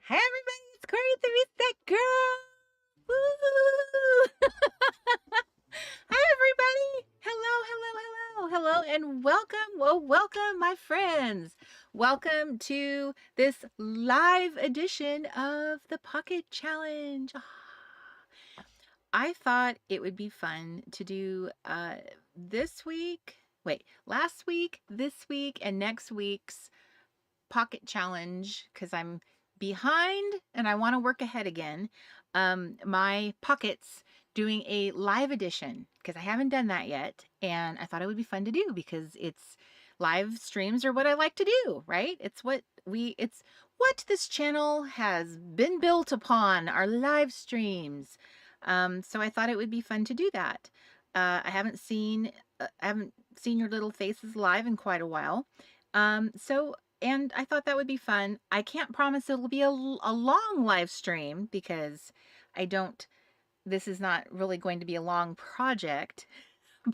Hey everybody, it's Corey the Reset Girl. Woo! Hi everybody. Hello, and welcome. Well, welcome my friends. Welcome to this live edition of the Pocket Challenge. I thought it would be fun to do last week, this week, and next week's Pocket Challenge because I'm behind and I want to work ahead again. My pockets doing a live edition because I haven't done that yet, and I thought it would be fun to do because it's live streams are what I like to do, right? It's what this channel has been built upon, our live streams. So I thought it would be fun to do that. I haven't seen your little faces live in quite a while. And I thought that would be fun. I can't promise it'll be a long live stream because I don't, this is not really going to be a long project,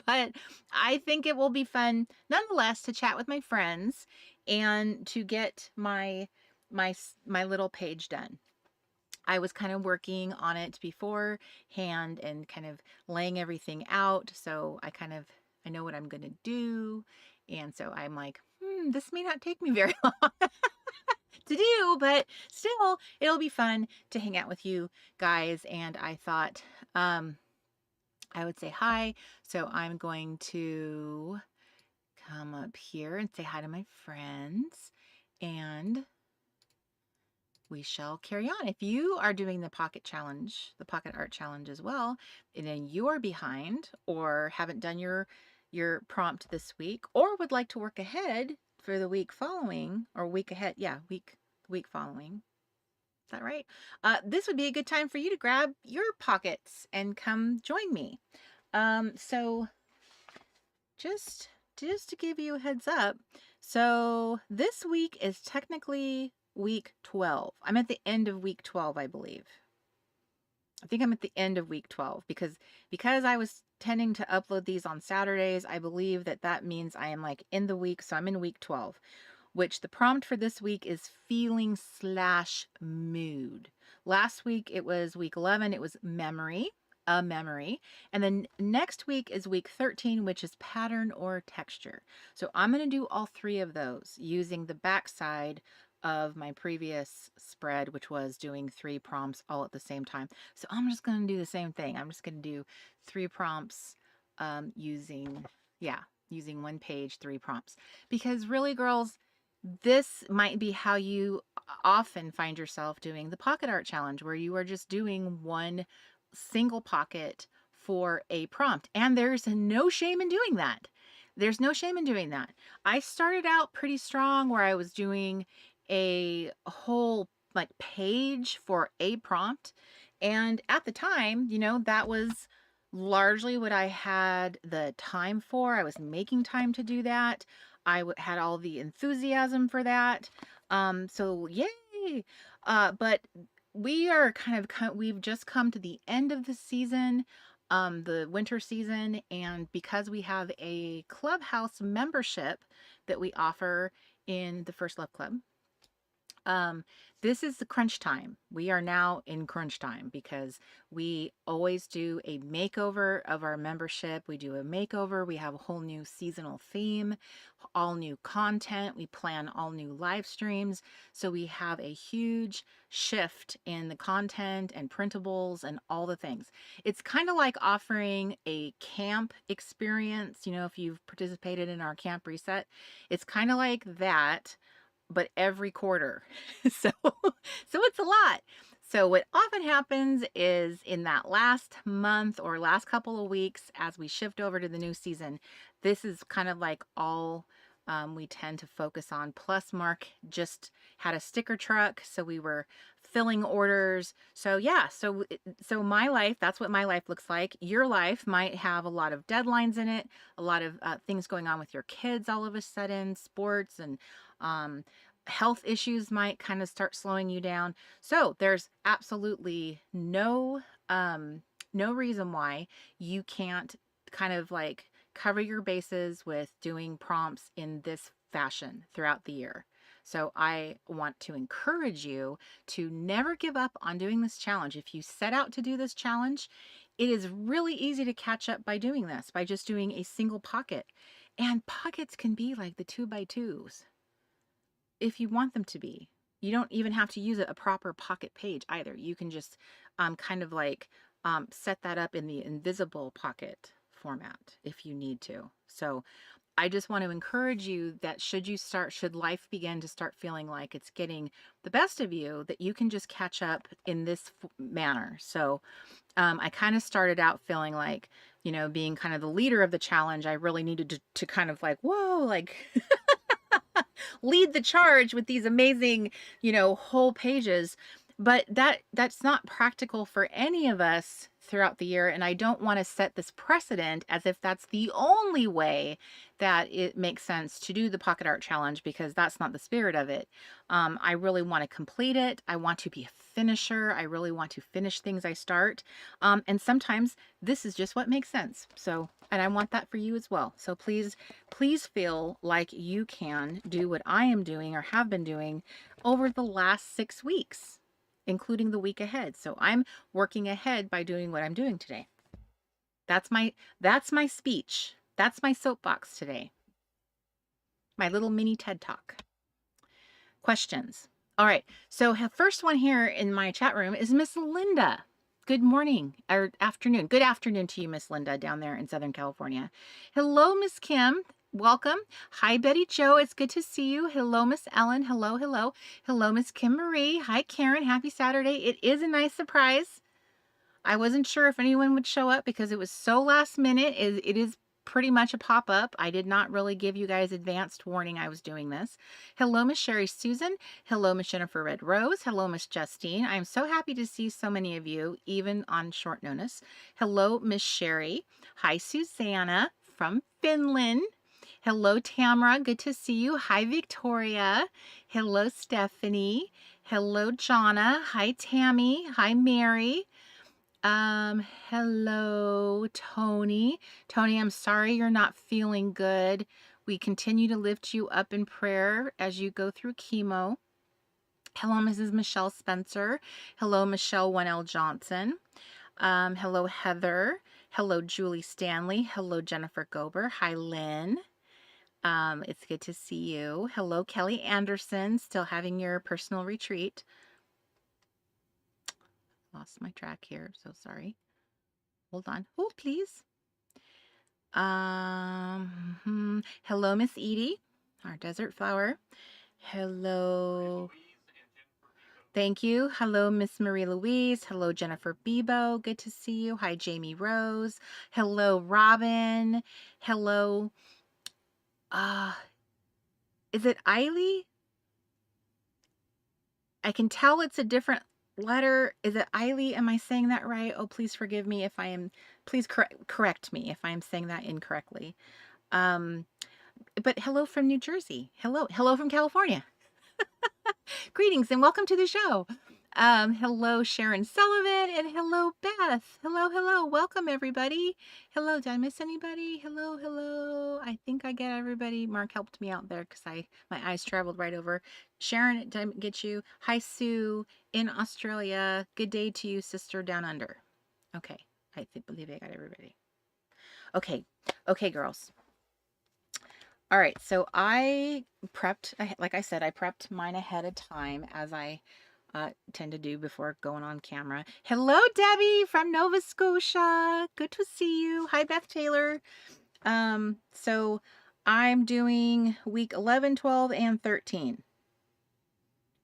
but I think it will be fun nonetheless to chat with my friends and to get my little page done. I was kind of working on it beforehand and kind of laying everything out. So I know what I'm going to do. And so I'm like, this may not take me very long to do, but still, it'll be fun to hang out with you guys. And I thought I would say hi. So I'm going to come up here and say hi to my friends. And we shall carry on. If you are doing the pocket challenge, the pocket art challenge as well, and then you are behind or haven't done your prompt this week or would like to work ahead for the week following or week ahead, yeah, week following. Is that right? This would be a good time for you to grab your pockets and come join me. So just to give you a heads up, so this week is technically week 12. I'm at the end of week 12, I believe. I think I'm at the end of week 12 because I was tending to upload these on Saturdays. I believe that means I am like in the week, so I'm in week 12, which the prompt for this week is feeling/mood. Last week it was week 11, it was memory. A memory. And then next week is week 13, which is pattern or texture. So I'm going to do all three of those using the backside of my previous spread, which was doing 3 prompts all at the same time. So I'm just going to do the same thing. I'm just going to do 3 prompts using 1 page, 3 prompts. Because really, girls, this might be how you often find yourself doing the pocket art challenge, where you are just doing one single pocket for a prompt. And there's no shame in doing that. There's no shame in doing that. I started out pretty strong where I was doing a whole like page for a prompt. And at the time, that was largely what I had the time for. I was making time to do that. I had all the enthusiasm for that. So yay. But we are we've just come to the end of the season, the winter season, and because we have a clubhouse membership that we offer in the First Love Club, this is the crunch time. We are now in crunch time because we always do a makeover of our membership. We do a makeover. We have a whole new seasonal theme, all new content. We plan all new live streams. So we have a huge shift in the content and printables and all the things. It's kind of like offering a camp experience. If you've participated in our camp reset, it's kind of like that, but every quarter. So it's a lot. So what often happens is in that last month or last couple of weeks, as we shift over to the new season, this is kind of like all we tend to focus on. Plus, Mark just had a sticker truck, so we were filling orders. So yeah, so my life, that's what my life looks like. Your life might have a lot of deadlines in it, a lot of things going on with your kids all of a sudden, sports and health issues might kind of start slowing you down. So there's absolutely no reason why you can't kind of like cover your bases with doing prompts in this fashion throughout the year. So I want to encourage you to never give up on doing this challenge. If you set out to do this challenge, it is really easy to catch up by doing this, by just doing a single pocket. And pockets can be like the 2x2s if you want them to be. You don't even have to use a proper pocket page either. You can just kind of like set that up in the invisible pocket format if you need to. So I just want to encourage you that should life begin to start feeling like it's getting the best of you, that you can just catch up in this manner. So I kind of started out feeling like, being kind of the leader of the challenge, I really needed to kind of like, whoa, like lead the charge with these amazing, whole pages. But that's not practical for any of us throughout the year, and I don't want to set this precedent as if that's the only way that it makes sense to do the pocket art challenge, because that's not the spirit of it. I really want to complete it. I want to be a finisher. I really want to finish things I start. And sometimes this is just what makes sense. So, and I want that for you as well. So please, please feel like you can do what I am doing or have been doing over the last 6 weeks, including the week ahead. So I'm working ahead by doing what I'm doing today. That's my speech. That's my soapbox today. My little mini TED Talk. Questions. All right. So first one here in my chat room is Miss Linda. Good morning or afternoon. Good afternoon to you, Miss Linda, down there in Southern California. Hello, Miss Kim. Welcome. Hi, Betty Jo. It's good to see you. Hello, Miss Ellen. Hello, hello. Hello, Miss Kim Marie. Hi, Karen. Happy Saturday. It is a nice surprise. I wasn't sure if anyone would show up because it was so last minute. It is pretty much a pop-up. I did not really give you guys advanced warning I was doing this. Hello, Miss Sherry Susan. Hello, Miss Jennifer Red Rose. Hello, Miss Justine. I'm so happy to see so many of you, even on short notice. Hello, Miss Sherry. Hi, Susanna from Finland. Hello, Tamara. Good to see you. Hi, Victoria. Hello, Stephanie. Hello, Jonna. Hi, Tammy. Hi, Mary. Hello, Tony. Tony, I'm sorry you're not feeling good. We continue to lift you up in prayer as you go through chemo. Hello, Mrs. Michelle Spencer. Hello, Michelle 1L Johnson. Hello, Heather. Hello, Julie Stanley. Hello, Jennifer Gober. Hi, Lynn. It's good to see you. Hello, Kelly Anderson. Still having your personal retreat. Lost my track here, so sorry. Hold on. Hold, please. Hello, Miss Edie, our desert flower. Hello. Thank you. Hello, Miss Marie Louise. Hello, Jennifer Bebo. Good to see you. Hi, Jamie Rose. Hello, Robin. Hello. Is it Eiley? I can tell it's a different letter. Is it Eiley? Am I saying that right? Oh, please forgive me if I am. Please correct me if I'm saying that incorrectly. But hello from New Jersey. Hello from California. Greetings and welcome to the show. Hello, Sharon Sullivan, and hello, Beth. Hello. Welcome, everybody. Hello, did I miss anybody? Hello. I think I get everybody. Mark helped me out there because my eyes traveled right over. Sharon, did I get you? Hi, Sue in Australia. Good day to you, sister down under. Okay, believe I got everybody. Okay, girls. All right, so I prepped, like I said, I prepped mine ahead of time, as I tend to do before going on camera. Hello, Debbie from Nova Scotia. Good to see you. Hi, Beth Taylor. So I'm doing week 11, 12, and 13.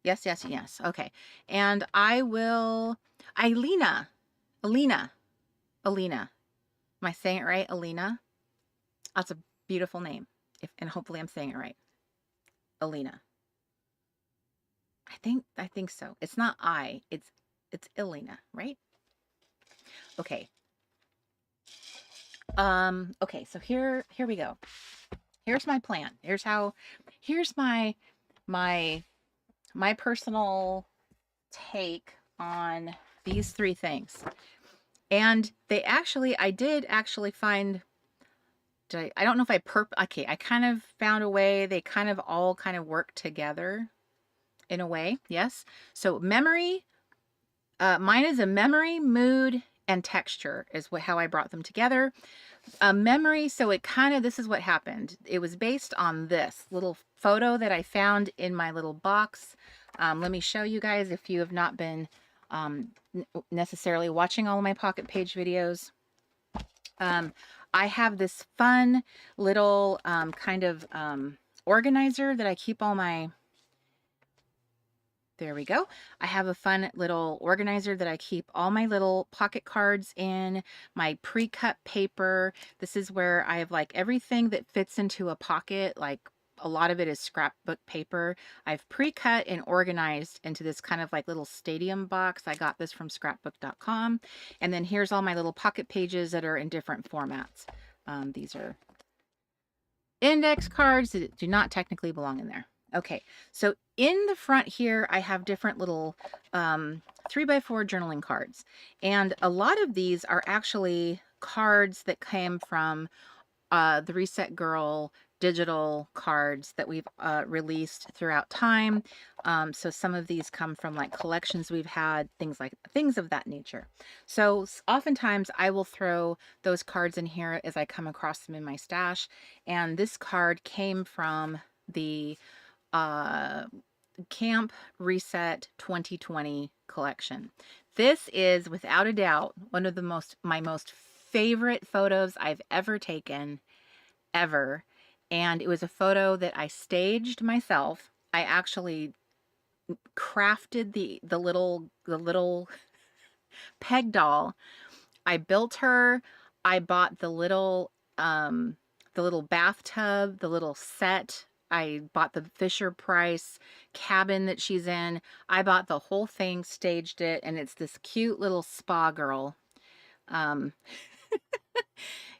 Yes. Okay. And I will, Alina. Am I saying it right? Alina? That's a beautiful name. And hopefully I'm saying it right. Alina. I think so. It's not it's Elena, right? Okay. Okay, so here we go. Here's my plan. Here's my personal take on these 3 things. And I did actually find, I don't know if I kind of found a way, they kind of all kind of work together in a way. Yes. So memory, mine is a memory, mood, and texture is how I brought them together. Memory, so this is what happened. It was based on this little photo that I found in my little box. Let me show you guys if you have not been necessarily watching all of my pocket page videos. I have this fun little kind of organizer that I keep all my, there we go. I have a fun little organizer that I keep all my little pocket cards in, my pre-cut paper. This is where I have like everything that fits into a pocket, like a lot of it is scrapbook paper. I've pre-cut and organized into this kind of like little stadium box. I got this from scrapbook.com. And then here's all my little pocket pages that are in different formats. These are index cards that do not technically belong in there. Okay, so in the front here, I have different little 3x4 journaling cards. And a lot of these are actually cards that came from the Reset Girl digital cards that we've released throughout time. So some of these come from like collections we've had, things of that nature. So oftentimes I will throw those cards in here as I come across them in my stash. And this card came from the Camp Reset 2020 collection. This is without a doubt one of my most favorite photos I've ever taken, ever. And it was a photo that I staged myself. I actually crafted the little peg doll. I built her. I bought the little bathtub, the little set. I bought the Fisher Price cabin that she's in. I bought the whole thing, staged it, and it's this cute little spa girl.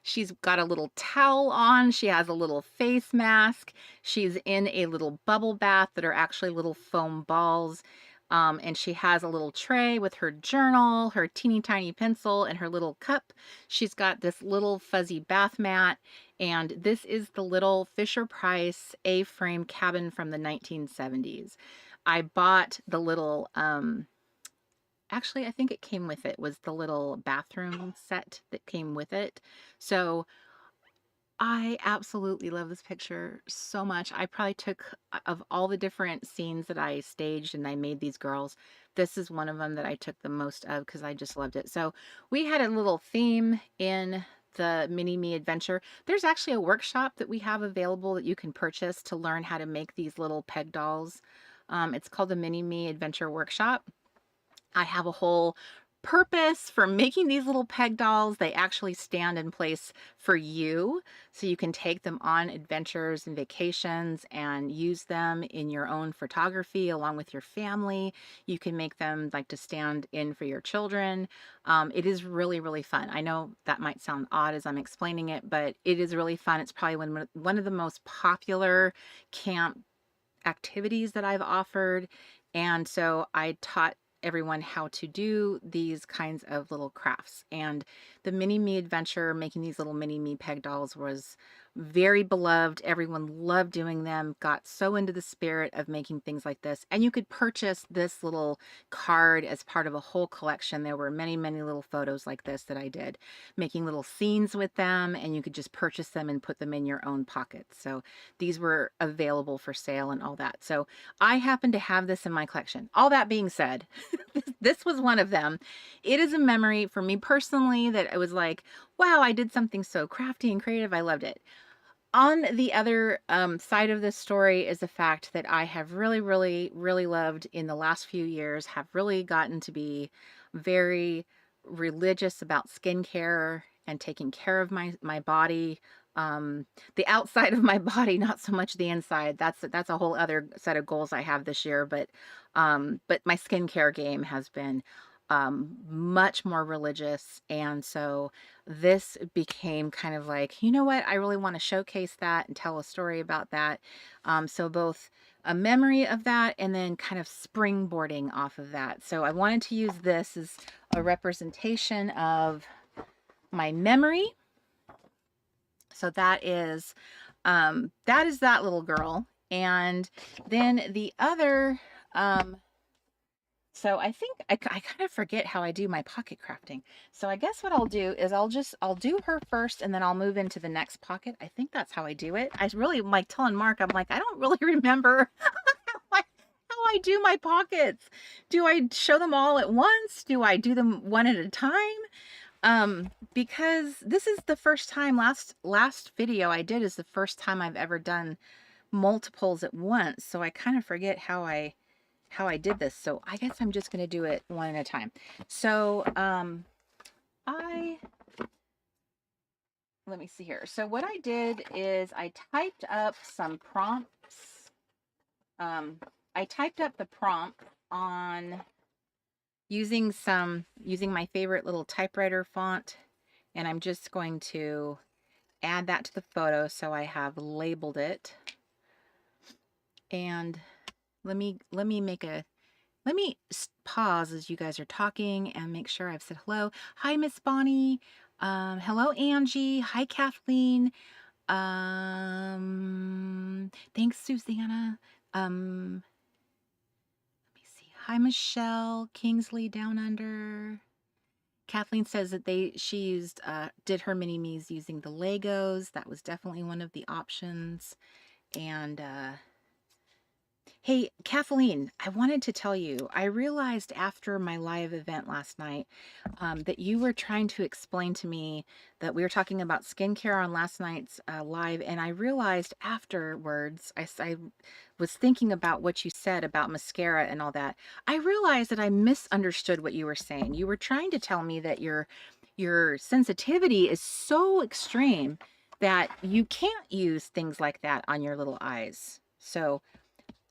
She's got a little towel on. She has a little face mask. She's in a little bubble bath that are actually little foam balls. And she has a little tray with her journal, her teeny tiny pencil, and her little cup. She's got this little fuzzy bath mat. And this is the little Fisher Price A-frame cabin from the 1970s. I bought the little, actually, I think it came with it, was the little bathroom set that came with it. So I absolutely love this picture so much. I probably took, of all the different scenes that I staged and I made these girls, this is one of them that I took the most of because I just loved it. So we had a little theme in the Mini Me Adventure. There's actually a workshop that we have available that you can purchase to learn how to make these little peg dolls. It's called the Mini Me Adventure Workshop. I have a whole purpose for making these little peg dolls. They actually stand in place for you, so you can take them on adventures and vacations and use them in your own photography along with your family. You can make them like to stand in for your children. It is really, really fun. I know that might sound odd as I'm explaining it, but it is really fun. It's probably one of the most popular camp activities that I've offered. And so I taught everyone how to do these kinds of little crafts. And the Mini Me Adventure, making these little Mini Me peg dolls, was very beloved. Everyone loved doing them, got so into the spirit of making things like this. And you could purchase this little card as part of a whole collection. There were many, many little photos like this that I did, making little scenes with them, and you could just purchase them and put them in your own pockets. So these were available for sale and all that. So I happen to have this in my collection. All that being said, this was one of them. It is a memory for me personally that it was like, wow, I did something so crafty and creative. I loved it. On the other side of this story is the fact that I have really, really, really loved in the last few years, have really gotten to be very religious about skincare and taking care of my body. The outside of my body, not so much the inside. That's a whole other set of goals I have this year. But my skincare game has been much more religious. And so this became kind of like, you know what, I really want to showcase that and tell a story about that. So both a memory of that and then kind of springboarding off of that. So I wanted to use this as a representation of my memory. So that is that little girl. And then the other, so I think I kind of forget how I do my pocket crafting. So I guess what I'll do is I'll do her first and then I'll move into the next pocket. I think that's how I do it. I really like telling Mark, I'm like, I don't really remember how I do my pockets. Do I show them all at once? Do I do them one at a time? Because this is the first time, last video I did is the first time I've ever done multiples at once. So I kind of forget how I did this. So I guess I'm just going to do it one at a time. So, let me see here. So what I did is I typed up some prompts. I typed up the prompt on using my favorite little typewriter font, and I'm just going to add that to the photo so I have labeled it. And let me pause as you guys are talking and make sure I've said hello. Hi, Miss Bonnie. Hello, Angie. Hi, Kathleen. Thanks, Susanna. Let me see. Hi, Michelle. Kingsley down under. Kathleen says that she used did her mini me's using the Legos. That was definitely one of the options. And hey, Kathleen, I wanted to tell you, I realized after my live event last night that you were trying to explain to me that we were talking about skincare on last night's live, and I realized afterwards, I was thinking about what you said about mascara and all that. I realized that I misunderstood what you were saying. You were trying to tell me that your sensitivity is so extreme that you can't use things like that on your little eyes. So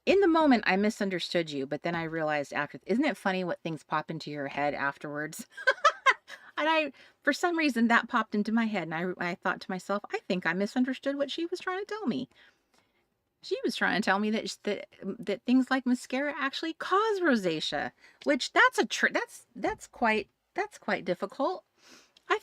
in the moment, I misunderstood you, but then I realized after, isn't it funny what things pop into your head afterwards? And for some reason, that popped into my head, and I thought to myself, I think I misunderstood what she was trying to tell me. She was trying to tell me that things like mascara actually cause rosacea, which that's quite difficult. I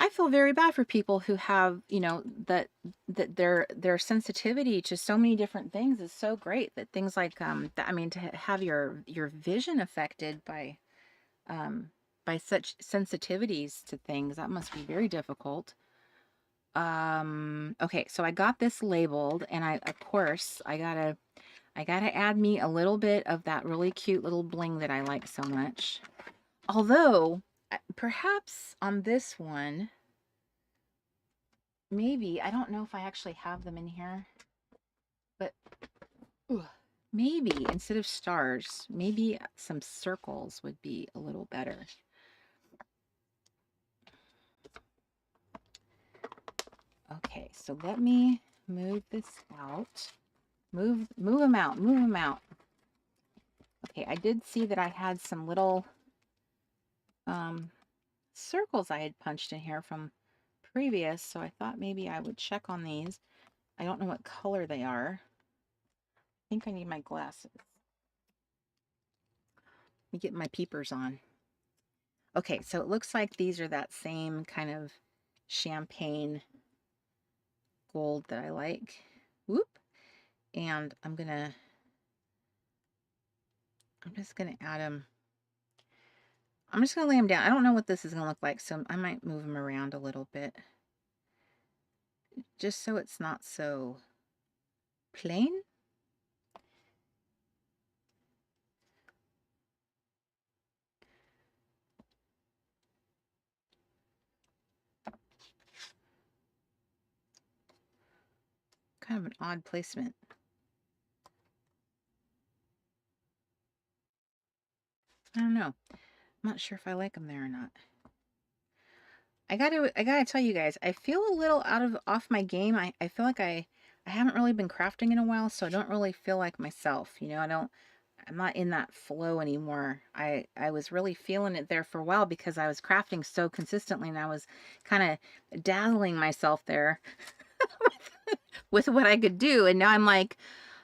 feel very bad for people who have, that their sensitivity to so many different things is so great that things like to have your vision affected by such sensitivities to things, that must be very difficult. Okay, so I got this labeled, and of course I gotta add me a little bit of that really cute little bling that I like so much. Although perhaps on this one, maybe, I don't know if I actually have them in here, but maybe instead of stars, maybe some circles would be a little better. Okay, so let me move this out. Move them out, move them out. Okay, I did see that I had some little circles I had punched in here from previous, so I thought maybe I would check on these. I don't know what color they are. I think I need my glasses. Let me get my peepers on. Okay, so it looks like these are that same kind of champagne gold that I like. Whoop. And I'm just gonna add them. I'm just gonna lay them down. I don't know what this is gonna look like, so I might move them around a little bit, just so it's not so plain. Kind of an odd placement. I don't know. I'm not sure if I like them there or not. I gotta tell you guys, I feel a little off my game. I feel like I haven't really been crafting in a while, so I don't really feel like myself. I'm not in that flow anymore. I was really feeling it there for a while because I was crafting so consistently, and I was kind of dazzling myself there with what I could do. And now I'm like,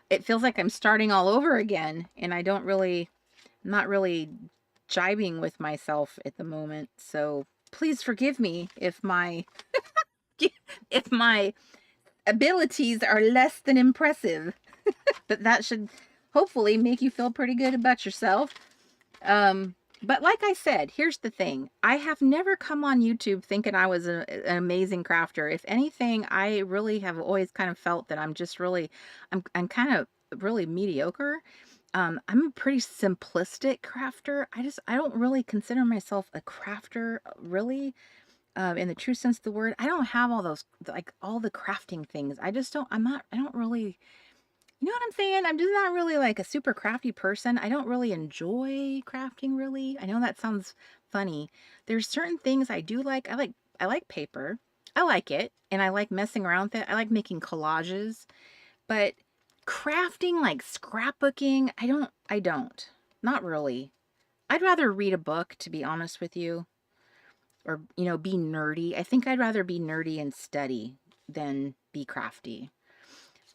it feels like I'm starting all over again, and I'm not really jibing with myself at the moment. So please forgive me if my abilities are less than impressive. But that should hopefully make you feel pretty good about yourself. But like I said, here's the thing. I have never come on YouTube thinking I was an amazing crafter. If anything, I really have always kind of felt that I'm kind of really mediocre. I'm a pretty simplistic crafter. I don't really consider myself a crafter, really, in the true sense of the word. I don't have all those, like all the crafting things. I don't really, you know what I'm saying? I'm just not really like a super crafty person. I don't really enjoy crafting, really. I know that sounds funny. There's certain things I do like. like paper. I like it, and I like messing around with it. I like making collages, but crafting, like scrapbooking, I don't. Not really. I'd rather read a book, to be honest with you, or, be nerdy. I think I'd rather be nerdy and study than be crafty.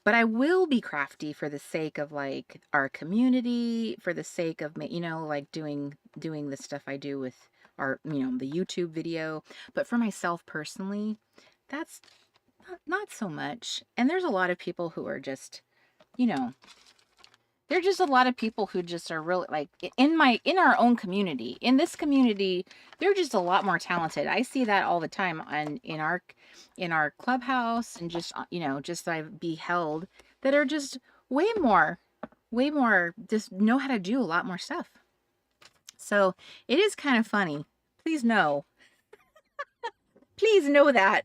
But I will be crafty for the sake of like our community, for the sake of like doing the stuff I do with our, the YouTube video. But for myself personally, that's not so much. And there's a lot of people who are just, you know, there's just a lot of people who just are really like in our own community. In this community, they're just a lot more talented. I see that all the time in our clubhouse, and just just that I've beheld, that are just way more just know how to do a lot more stuff. So it is kind of funny. Please know that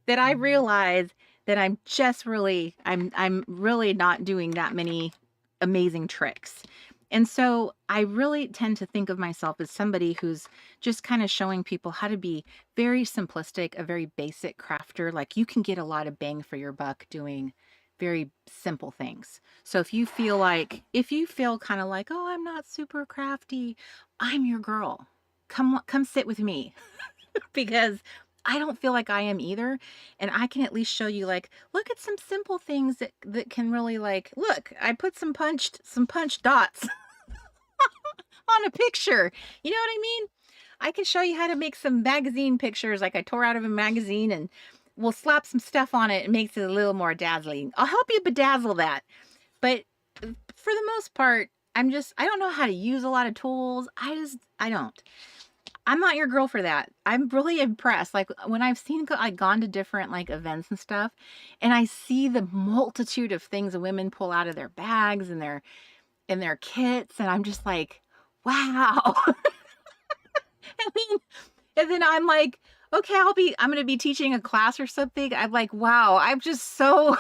I realize that I'm really not doing that many amazing tricks. And so I really tend to think of myself as somebody who's just kind of showing people how to be very simplistic, a very basic crafter. Like, you can get a lot of bang for your buck doing very simple things. So if you feel kind of like, oh, I'm not super crafty, I'm your girl. Come sit with me. Because I don't feel like I am either. And I can at least show you, like, look at some simple things that can really, like, look, I put some punched dots on a picture. You know what I mean? I can show you how to make some magazine pictures, like I tore out of a magazine, and we'll slap some stuff on it and makes it a little more dazzling. I'll help you bedazzle that. But for the most part, I don't know how to use a lot of tools. I don't. I'm not your girl for that. I'm really impressed. Like, when I've gone to different like events and stuff, and I see the multitude of things women pull out of their bags and their kits, and I'm just like, wow. I mean, and then I'm like, okay, I'm going to be teaching a class or something. I'm like, wow, I'm just so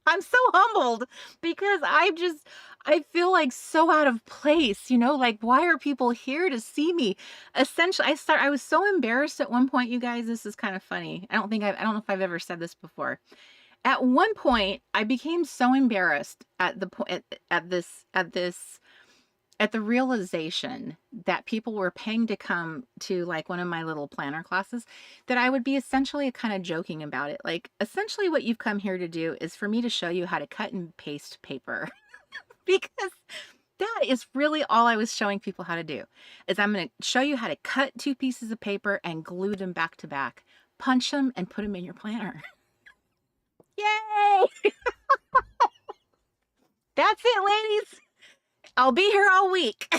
I'm so humbled, because I feel like so out of place, like, why are people here to see me? Essentially, I was so embarrassed at one point, you guys. This is kind of funny. I don't know if I've ever said this before. At one point, I became so embarrassed at the point at the realization that people were paying to come to like one of my little planner classes, that I would be essentially kind of joking about it. Like, essentially what you've come here to do is for me to show you how to cut and paste paper. Because that is really all I was showing people how to do, is I'm going to show you how to cut 2 pieces of paper and glue them back to back, punch them, and put them in your planner. Yay! That's it, ladies. I'll be here all week.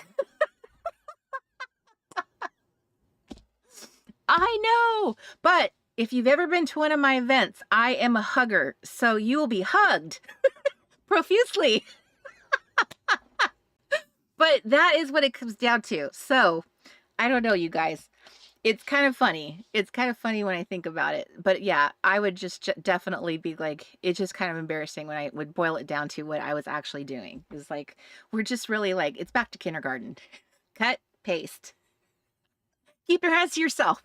I know, but if you've ever been to one of my events, I am a hugger, so you will be hugged profusely. But that is what it comes down to. So I don't know, you guys. It's kind of funny. It's kind of funny when I think about it. But yeah, I would just definitely be like, it's just kind of embarrassing when I would boil it down to what I was actually doing. It's like, we're just really like, it's back to kindergarten. Cut, paste. Keep your hands to yourself.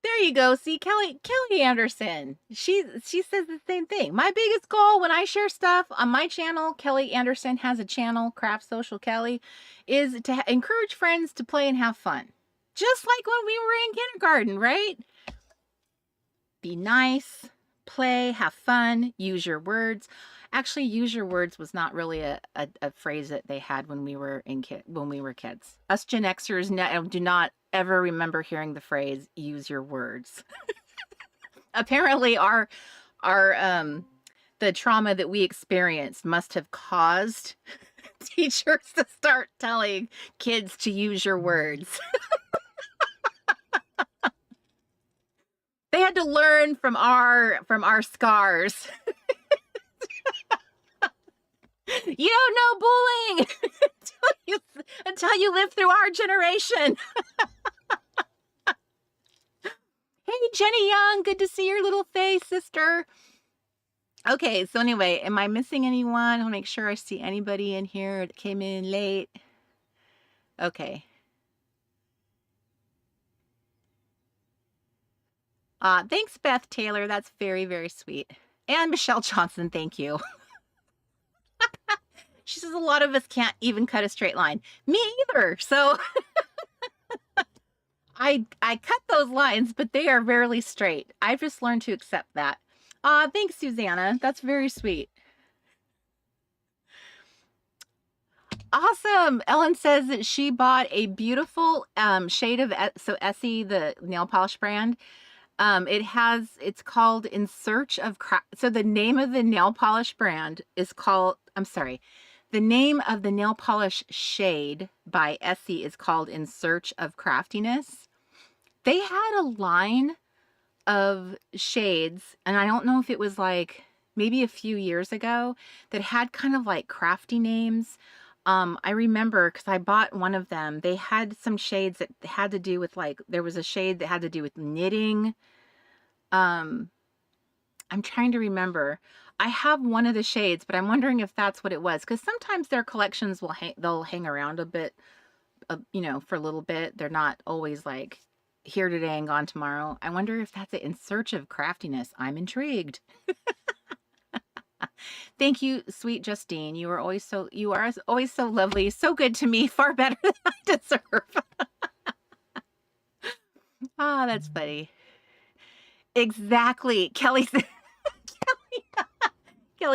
There you go. See, Kelly Anderson. She says the same thing. My biggest goal when I share stuff on my channel, Kelly Anderson has a channel, Craft Social Kelly, is to encourage friends to play and have fun. Just like when we were in kindergarten, right? Be nice, play, have fun, use your words. Actually, use your words was not really a phrase that they had when we were kids. Us Gen Xers do not ever remember hearing the phrase "use your words." Apparently, the trauma that we experienced must have caused teachers to start telling kids to use your words. They had to learn from our scars. You don't know bullying until you live through our generation. Hey, Jenny Young, good to see your little face, sister. Okay, so anyway, am I missing anyone? I'll make sure I see anybody in here that came in late. Okay. Thanks, Beth Taylor. That's very, very sweet. And Michelle Johnson, thank you. She says a lot of us can't even cut a straight line. Me either. So I cut those lines, but they are rarely straight. I've just learned to accept that. Thanks, Susanna. That's very sweet. Awesome. Ellen says that she bought a beautiful shade of so Essie, the nail polish brand. It's called In Search of So the name of the nail polish brand is called, I'm sorry, the name of the nail polish shade by Essie is called In Search of Craftiness. They had a line of shades, and I don't know if it was like maybe a few years ago, that had kind of like crafty names. I remember because I bought one of them. They had some shades that had to do with like, there was a shade that had to do with knitting. I'm trying to remember. I have one of the shades, but I'm wondering if that's what it was, because sometimes their collections will they'll hang around a bit, you know, for a little bit. They're not always like here today and gone tomorrow. I wonder if that's it. In Search of Craftiness. I'm intrigued. Thank you, sweet Justine. You are always so lovely, so good to me, far better than I deserve. Ah, that's funny. Exactly. Kelly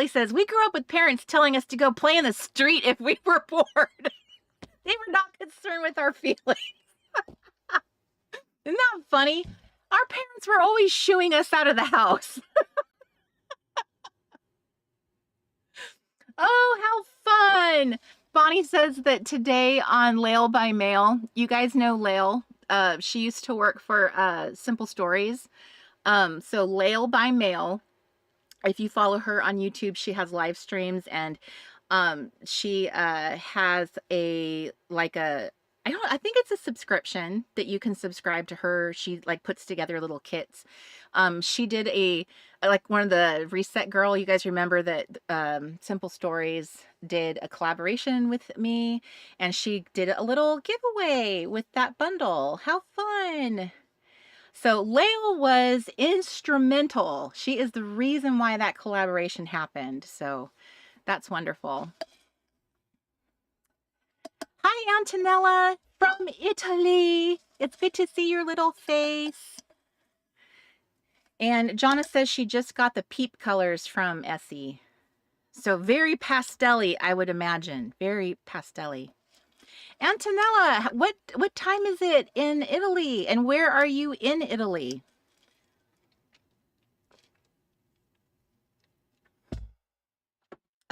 says, we grew up with parents telling us to go play in the street if we were bored. They were not concerned with our feelings. Isn't that funny? Our parents were always shooing us out of the house. Oh, how fun. Bonnie says that today on Lail by Mail, you guys know Lail. She used to work for Simple Stories. So Lail by Mail, if you follow her on YouTube, she has live streams, and she has I think it's a subscription that you can subscribe to her. She like puts together little kits. She did like one of the Reset Girl. You guys remember that Simple Stories did a collaboration with me, and she did a little giveaway with that bundle. How fun! So Layla was instrumental. She is the reason why that collaboration happened. So that's wonderful. Hi, Antonella from Italy. It's good to see your little face. And Jonna says she just got the Peep colors from Essie. So very pastel-y, I would imagine. Very pastel-y. Antonella, what time is it in Italy? And where are you in Italy?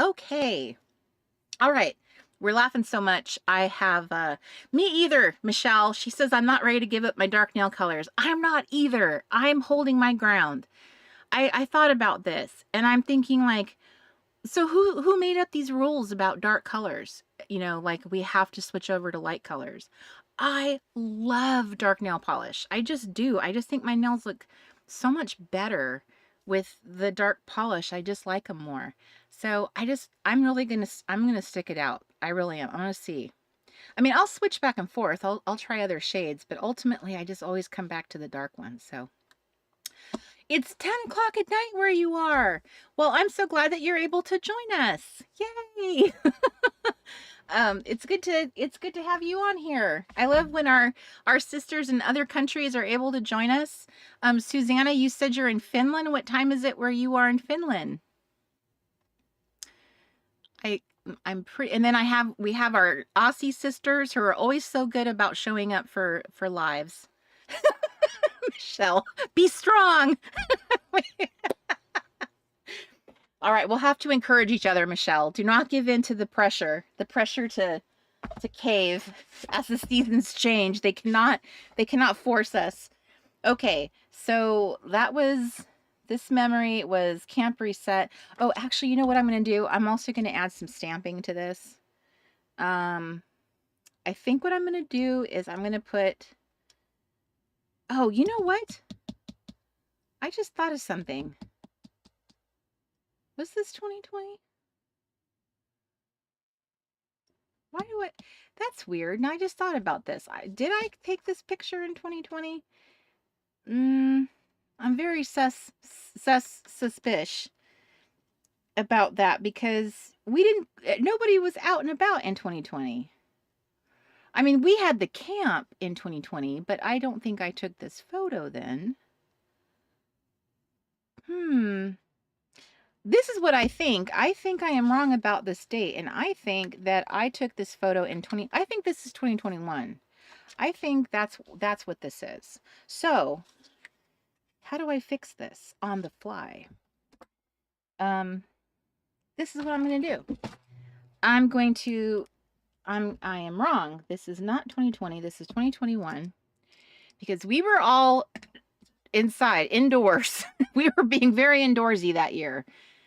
Okay. All right. We're laughing so much. I have, me either, Michelle. She says, I'm not ready to give up my dark nail colors. I'm not either. I'm holding my ground. I thought about this, and I'm thinking like, so who made up these rules about dark colors? You know, like we have to switch over to light colors. I love dark nail polish. I just do. I just think my nails look so much better with the dark polish. I just like them more. So I'm gonna stick it out. I really am. I'm gonna see. I mean, I'll switch back and forth. I'll try other shades, but ultimately I just always come back to the dark ones. So it's 10 o'clock at night where you are. Well, I'm so glad that you're able to join us. Yay! It's good to have you on here. I love when our sisters in other countries are able to join us. Susanna, you said you're in Finland. What time is it where you are in Finland? I'm pretty, and then we have our Aussie sisters who are always so good about showing up for lives. Michelle, be strong. All right, we'll have to encourage each other, Michelle. Do not give in to the pressure to cave as the seasons change. They cannot force us. Okay, so that was, this memory was Camp Reset. Oh, actually, you know what I'm going to do? I'm also going to add some stamping to this. I think what I'm going to do is I'm going to put, oh, you know what? I just thought of something. Was this 2020? Why do I, that's weird. And I just thought about this. Did I take this picture in 2020? I'm very suspicious about that because nobody was out and about in 2020. I mean, we had the camp in 2020, but I don't think I took this photo then. This is what I think. I think I am wrong about this date, and I think that I took this photo in I think this is 2021. I think that's what this is. So, how do I fix this on the fly? This is what I'm going to do. I am wrong. This is not 2020. This is 2021 because we were all indoors. We were being very indoorsy that year.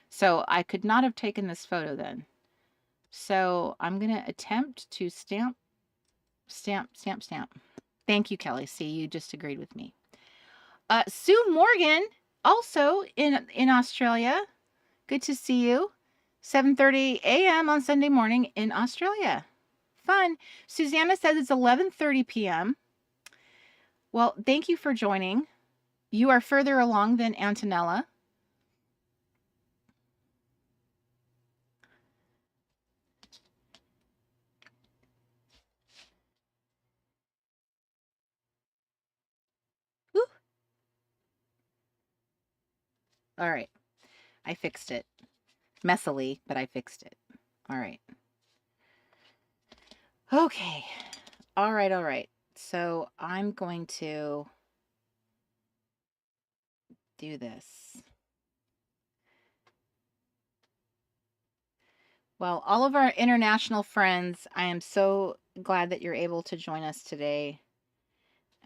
So I could not have taken this photo then. So I'm going to attempt to stamp. Thank you, Kelly. See, you just agreed with me. Sue Morgan, also in Australia. Good to see you. 7:30 a.m. on Sunday morning in Australia. Fun. Susanna says it's 11:30 p.m. Well, thank you for joining. You are further along than Antonella. Woo. All right. I fixed it. Messily, but I fixed it. All right. Okay. All right. So I'm going to do this. Well, all of our international friends, I am so glad that you're able to join us today.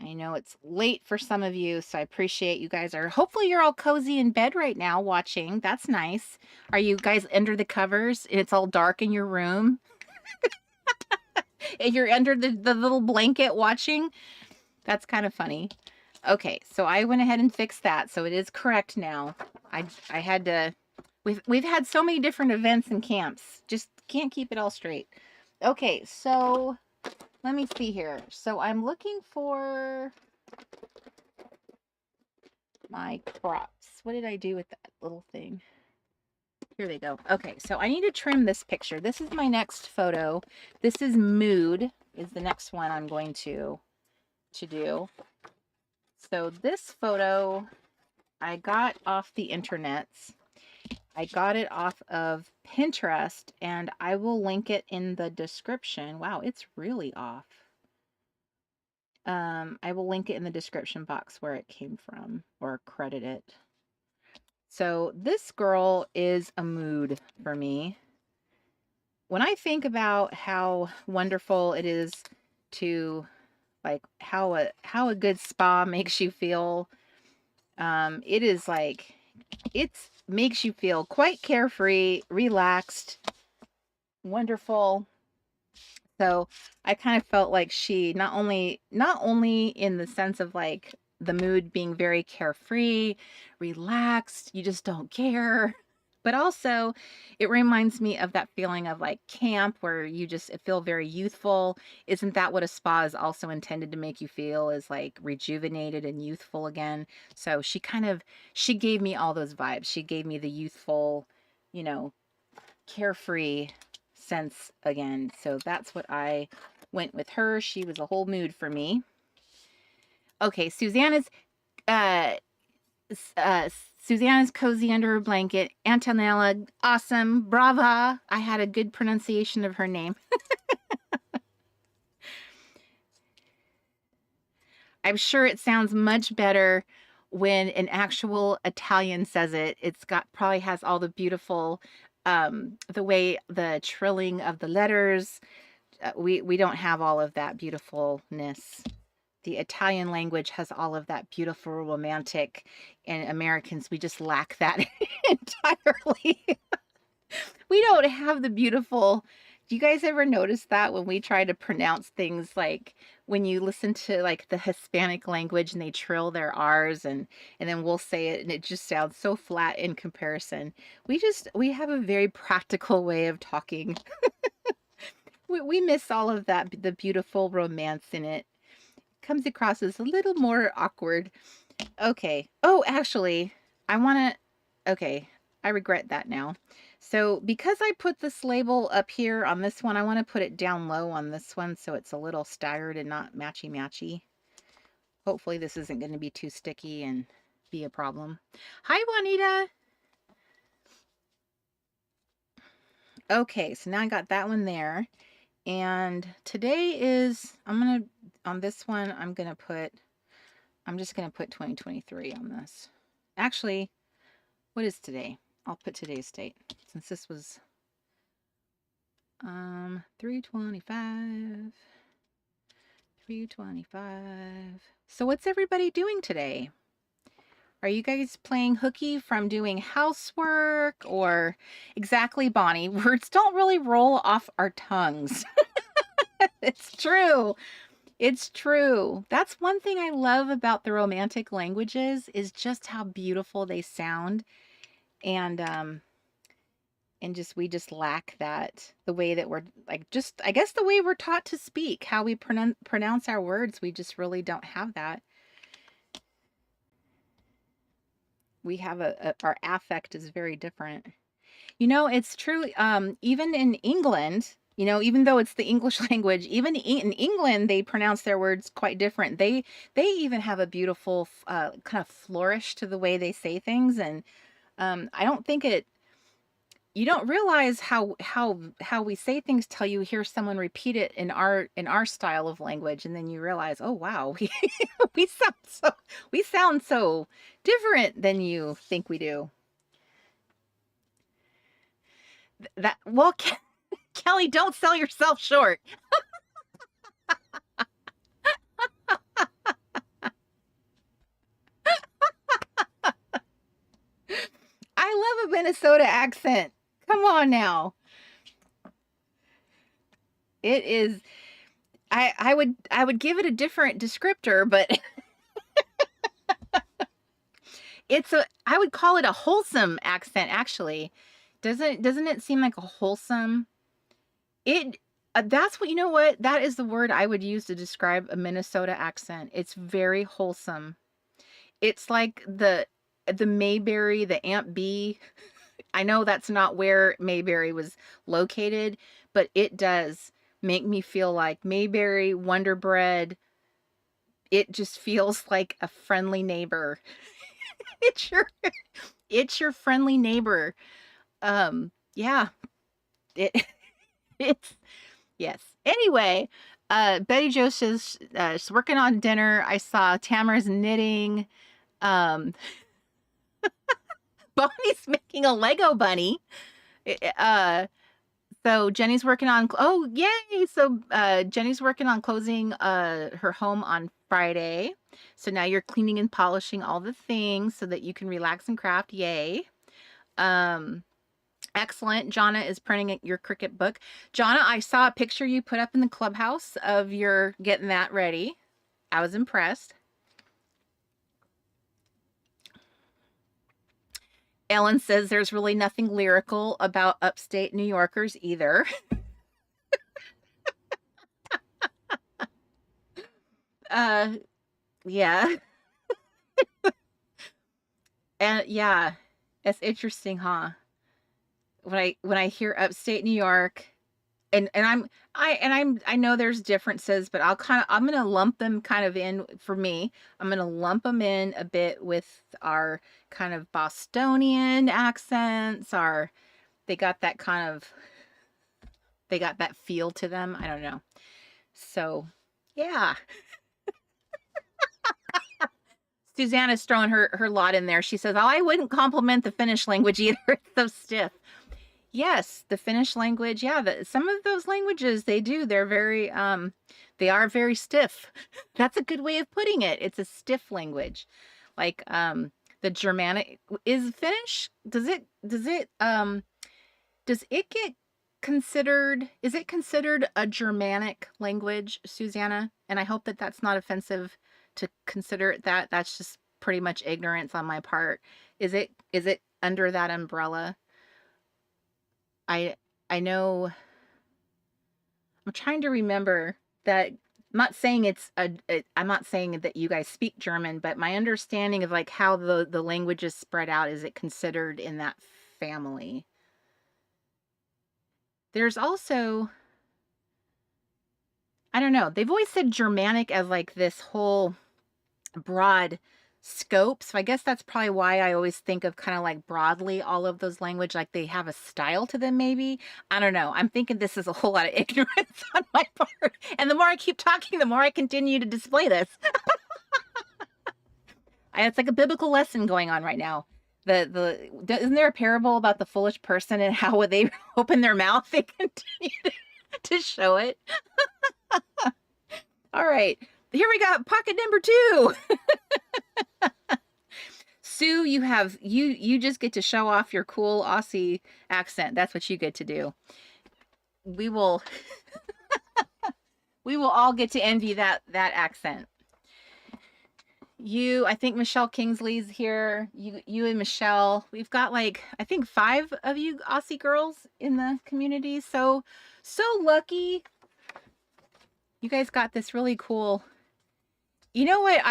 I know it's late for some of you, so I appreciate you guys hopefully you're all cozy in bed right now watching. That's nice. Are you guys under the covers and it's all dark in your room? And you're under the little blanket watching? That's kind of funny. Okay, so I went ahead and fixed that, so it is correct now. I had to we've had so many different events and camps. Just can't keep it all straight. Okay, so let me see here. So I'm looking for my crops. What did I do with that little thing? Here they go. Okay, so I need to trim this picture. This is my next photo. This is Mood, is the next one I'm going to do. So this photo I got off the internets. I got it off of Pinterest, and I will link it in the description. Wow, it's really off. I will link it in the description box where it came from, or credit it. So this girl is a mood for me. When I think about how wonderful it is to, like, how a good spa makes you feel, it is like, it makes you feel quite carefree, relaxed, wonderful. So I kind of felt like she not only in the sense of like the mood being very carefree, relaxed, you just don't care, but also it reminds me of that feeling of like camp where you just feel very youthful. Isn't that what a spa is also intended to make you feel, is like rejuvenated and youthful again? So she gave me all those vibes. She gave me the youthful, carefree sense again. So that's what I went with her. She was a whole mood for me. Okay, Susanna's cozy under her blanket. Antonella, awesome, brava. I had a good pronunciation of her name. I'm sure it sounds much better when an actual Italian says it. Probably has all the beautiful, the way the trilling of the letters. We don't have all of that beautifulness. The Italian language has all of that beautiful romantic, and Americans, we just lack that entirely. We don't have the beautiful. Do you guys ever notice that when we try to pronounce things, like when you listen to like the Hispanic language and they trill their R's, and then we'll say it and it just sounds so flat in comparison. We have a very practical way of talking. We miss all of that, the beautiful romance in it. comes across as a little more awkward. Okay. Oh, actually, I want to, okay, I regret that now. So because I put this label up here on this one, I want to put it down low on this one so it's a little staggered and not matchy-matchy. Hopefully this isn't going to be too sticky and be a problem. Hi, Juanita. Okay, so now I got that one there. And today is, on this one, I'm just going to put 2023 on this. Actually, what is today? I'll put today's date since this was 325. So what's everybody doing today? Are you guys playing hooky from doing housework or exactly, Bonnie? Words don't really roll off our tongues. It's true. It's true. That's one thing I love about the romantic languages is just how beautiful they sound. And just we just lack that, the way that we're like, just I guess the way we're taught to speak, how we pronounce our words, we just really don't have that. We have our affect is very different. You know, it's true. Even in England, you know, even though it's the English language, even in England, they pronounce their words quite different. They even have a beautiful kind of flourish to the way they say things, and I don't think you don't realize how we say things till you hear someone repeat it in our style of language, and then you realize, oh wow, we sound so different than you think we do. That well, Kelly, don't sell yourself short. I love a Minnesota accent. Come on now. It is I would give it a different descriptor, but I would call it a wholesome accent actually. Doesn't it seem like a wholesome? That's what, you know what? That is the word I would use to describe a Minnesota accent. It's very wholesome. It's like the Mayberry, the Aunt Bee. I know that's not where Mayberry was located, but it does make me feel like Mayberry, Wonder Bread. It just feels like a friendly neighbor. it's your it's your friendly neighbor. Yeah. It it's yes. Anyway, Betty Jo says she's working on dinner. I saw Tamara's knitting. Um, Bonnie's making a Lego bunny. So Jenny's working on, oh, yay. So Jenny's working on closing her home on Friday. So now you're cleaning and polishing all the things so that you can relax and craft. Yay. Excellent. Jonna is printing your Cricut book. Jonna, I saw a picture you put up in the clubhouse of your getting that ready. I was impressed. Ellen says there's really nothing lyrical about upstate New Yorkers either. Yeah. And yeah, it's interesting, huh? When I hear upstate New York, and I know there's differences, but I'm gonna lump them kind of in for me. I'm gonna lump them in a bit with our kind of Bostonian accents. They got that they got that feel to them. I don't know. So yeah. Susanna's throwing her lot in there. She says, "Oh, I wouldn't compliment the Finnish language either. It's so stiff." Yes, the Finnish language. Yeah, some of those languages they do. They are very stiff. That's a good way of putting it. It's a stiff language, like the Germanic is Finnish. Does it get considered? Is it considered a Germanic language, Susanna? And I hope that that's not offensive to consider that. That's just pretty much ignorance on my part. Is it under that umbrella? I know I'm trying to remember that I'm not saying I'm not saying that you guys speak German, but my understanding of like how the language is spread out, is it considered in that family? There's also, I don't know, they've always said Germanic as like this whole broad scope. So I guess that's probably why I always think of kind of like broadly all of those language, like they have a style to them, maybe. I don't know. I'm thinking this is a whole lot of ignorance on my part. And the more I keep talking, the more I continue to display this. It's like a biblical lesson going on right now. Isn't there a parable about the foolish person and how when they open their mouth, they continue to show it? All right, here we got pocket number 2. Sue, you just get to show off your cool Aussie accent. That's what you get to do. We will we will all get to envy that accent. I think Michelle Kingsley's here. You and Michelle. We've got like, I think 5 of you Aussie girls in the community. So lucky. You guys got this really cool. You know what?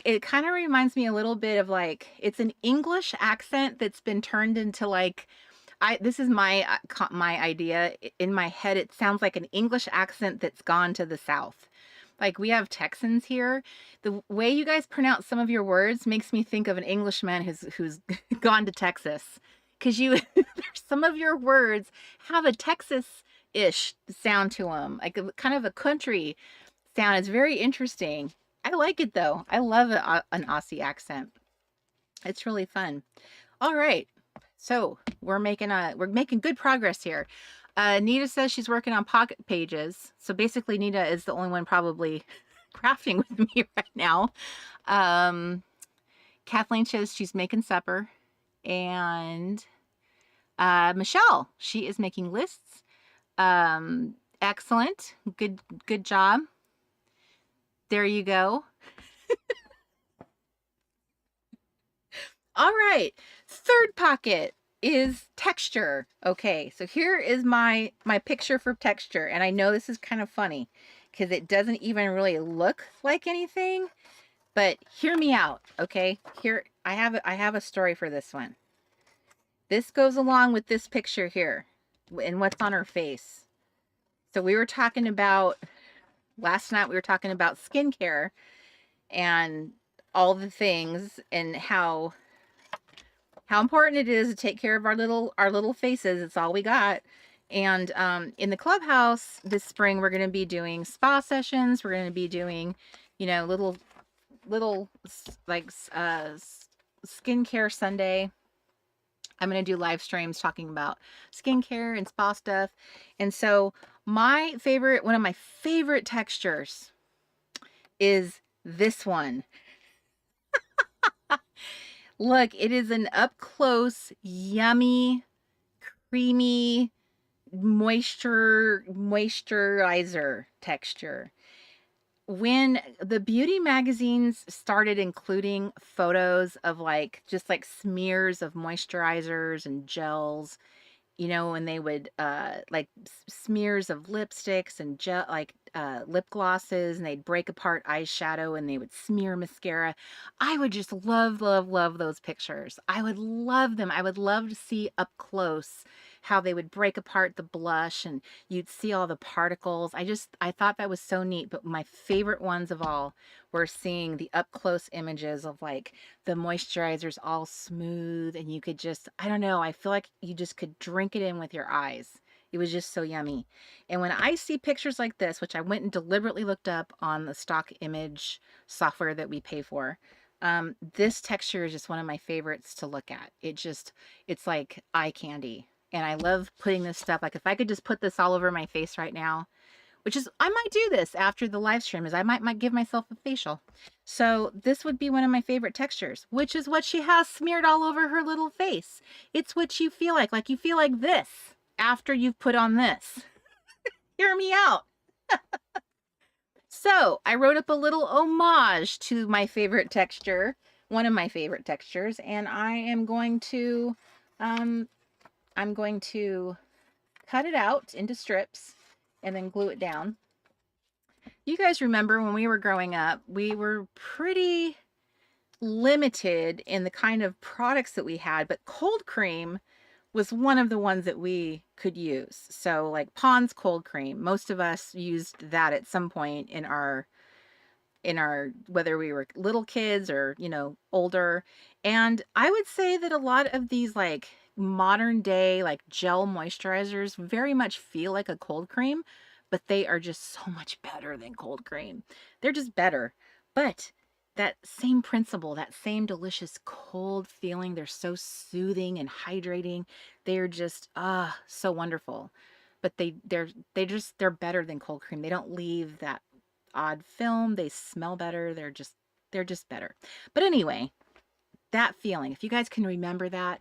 It kind of reminds me a little bit of like, it's an English accent that's been turned into like, this is my idea. In my head, it sounds like an English accent that's gone to the South. Like, we have Texans here. The way you guys pronounce some of your words makes me think of an Englishman who's gone to Texas. Because some of your words have a Texas-ish sound to them, like kind of a country sound. It's very interesting. I like it though. I love an Aussie accent. It's really fun. All right, so we're making good progress here. Nita says she's working on pocket pages. So basically, Nita is the only one probably crafting with me right now. Kathleen says she's making supper, and Michelle, she is making lists. Excellent, good job. There you go. All right, third pocket is texture. Okay, so here is my picture for texture, and I know this is kind of funny because it doesn't even really look like anything, but hear me out. Okay, here I have a story for this one. This goes along with this picture here and what's on her face. So we were talking about last night, we were talking about skincare and all the things and how important it is to take care of our little faces. It's all we got. And in the clubhouse this spring, we're going to be doing spa sessions. We're going to be doing, little like skincare Sunday. I'm going to do live streams talking about skincare and spa stuff. And so one of my favorite textures is this one. Look, it is an up close, yummy, creamy moisturizer texture. When the beauty magazines started including photos of like just like smears of moisturizers and gels, and they would like smears of lipsticks and gel, like lip glosses, and they'd break apart eyeshadow and they would smear mascara. I would just love those pictures. I would love them. I would love to see up close how they would break apart the blush and you'd see all the particles. I thought that was so neat. But my favorite ones of all were seeing the up close images of like the moisturizers all smooth, and you could just, I don't know, I feel like you just could drink it in with your eyes. It was just so yummy. And when I see pictures like this, which I went and deliberately looked up on the stock image software that we pay for, this texture is just one of my favorites to look at. It's like eye candy. And I love putting this stuff, like if I could just put this all over my face right now, which is, I might do this after the live stream, is I might give myself a facial. So this would be one of my favorite textures, which is what she has smeared all over her little face. It's what you feel like you feel like this after you've put on this. Hear me out. So I wrote up a little homage to my favorite texture, one of my favorite textures, and I'm going to cut it out into strips and then glue it down. You guys remember when we were growing up, we were pretty limited in the kind of products that we had, but cold cream was one of the ones that we could use. So like Pond's cold cream, most of us used that at some point in our whether we were little kids or, you know, older. And I would say that a lot of these like modern day like gel moisturizers very much feel like a cold cream, but they are just so much better than cold cream. They're just better. But that same principle, that same delicious cold feeling, they're so soothing and hydrating. They're just so wonderful. But they're better than cold cream. They don't leave that odd film. They smell better. They're just better. But anyway, that feeling, if you guys can remember that,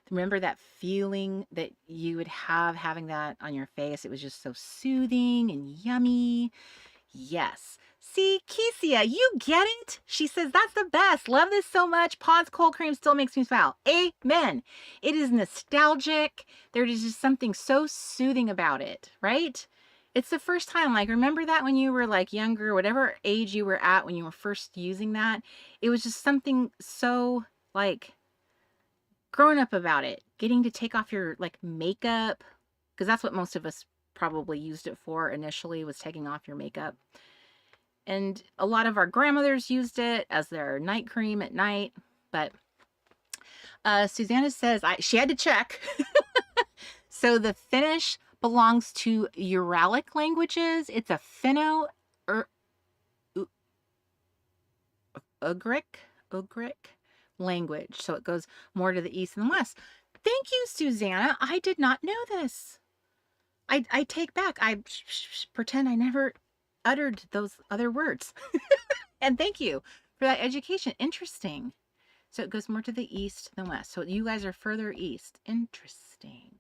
remember that feeling that you would have having that on your face. It was just so soothing and yummy. Yes. See, Kesia, you get it? She says, that's the best. Love this so much. Pond's cold cream still makes me smile. Amen. It is nostalgic. There is just something so soothing about it, right? It's the first time, like, remember that when you were like younger, whatever age you were at when you were first using that? It was just something so like grown up about it. Getting to take off your like makeup, because that's what most of us probably used it for initially, was taking off your makeup. And a lot of our grandmothers used it as their night cream at night. But Susanna says she had to check. So the Finnish belongs to Uralic languages. It's a Finno-Ugric language. So it goes more to the east and the west. Thank you, Susanna. I did not know this. I take back. I pretend I never uttered those other words. And thank you for that education. Interesting. So it goes more to the east than west. So you guys are further east. Interesting.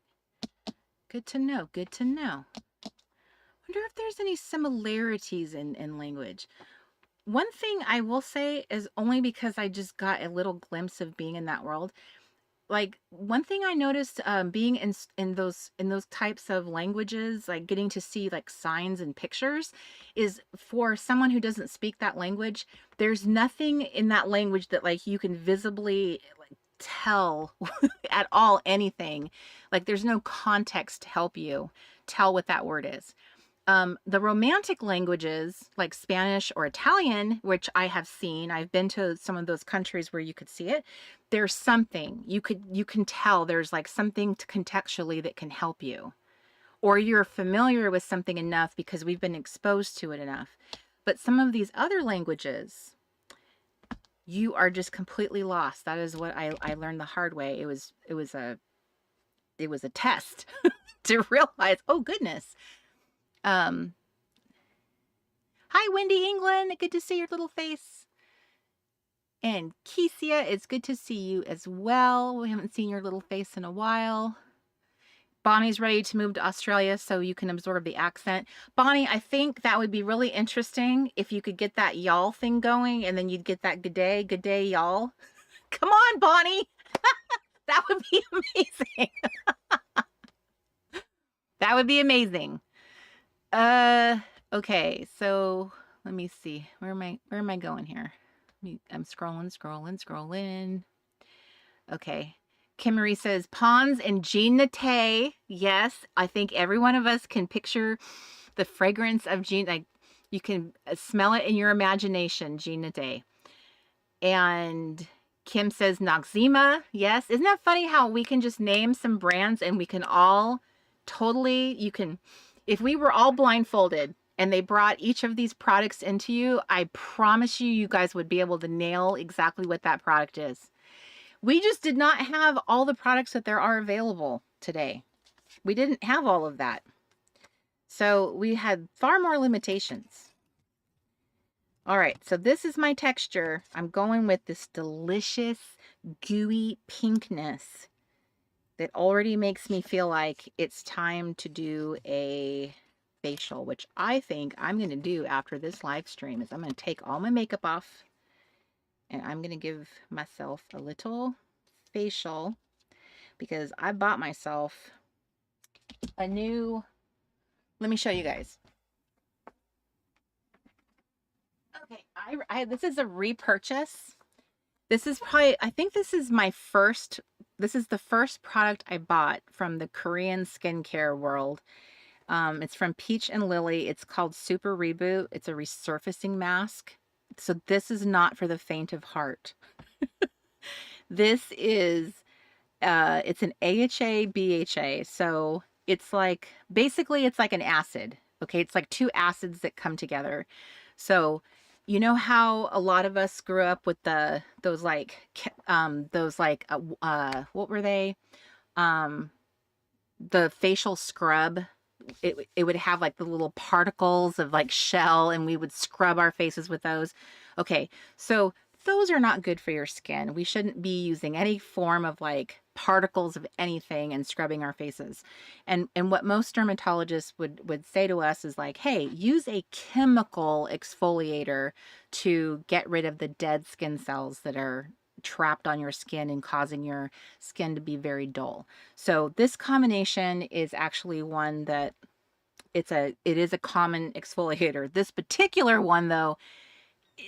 Good to know. Good to know. Wonder if there's any similarities in language. One thing I will say is only because I just got a little glimpse of being in that world. Like one thing I noticed being in those types of languages, like getting to see like signs and pictures, is for someone who doesn't speak that language, there's nothing in that language that like you can visibly like tell at all anything. Like there's no context to help you tell what that word is. The romantic languages like Spanish or Italian, which I have seen, I've been to some of those countries where you could see it. There's something you can tell there's like something to contextually that can help you, or you're familiar with something enough because we've been exposed to it enough. But some of these other languages, you are just completely lost. That is what I learned the hard way. It was a test to realize, oh goodness. Um, Hi, Wendy England. Good to see your little face. And Kesia, it's good to see you as well. We haven't seen your little face in a while. Bonnie's ready to move to Australia so you can absorb the accent. Bonnie, I think that would be really interesting if you could get that y'all thing going and then you'd get that good day, y'all. Come on, Bonnie. That would be amazing. That would be amazing. Okay, so let me see. Where am I going here? I'm scrolling. Okay. Kim Marie says Pond's and Jean Nate. Yes, I think every one of us can picture the fragrance of Jean. Like you can smell it in your imagination, Jean Nate. And Kim says Noxzema. Yes. Isn't that funny how we can just name some brands and we can all totally, if we were all blindfolded and they brought each of these products into you, I promise you guys would be able to nail exactly what that product is. We just did not have all the products that there are available today. We didn't have all of that. So we had far more limitations. All right, so this is my texture. I'm going with this delicious, gooey pinkness that already makes me feel like it's time to do a facial, which I think I'm going to do after this live stream. Is I'm going to take all my makeup off and I'm going to give myself a little facial because I bought myself a new, let me show you guys. Okay, this is a repurchase. This is probably, I think this is my first, this is the first product I bought from the Korean skincare world. It's from Peach and Lily. It's called Super Reboot. It's a resurfacing mask. So this is not for the faint of heart. This is, it's an AHA BHA. So it's like, basically it's like an acid. Okay, it's like two acids that come together. So you know how a lot of us grew up with what were they? Um, the facial scrub. It would have like the little particles of like shell, and we would scrub our faces with those. Okay, so those are not good for your skin. We shouldn't be using any form of like particles of anything and scrubbing our faces. And what most dermatologists would say to us is like, hey, use a chemical exfoliator to get rid of the dead skin cells that are trapped on your skin and causing your skin to be very dull. So this combination is actually one that it is a common exfoliator. This particular one though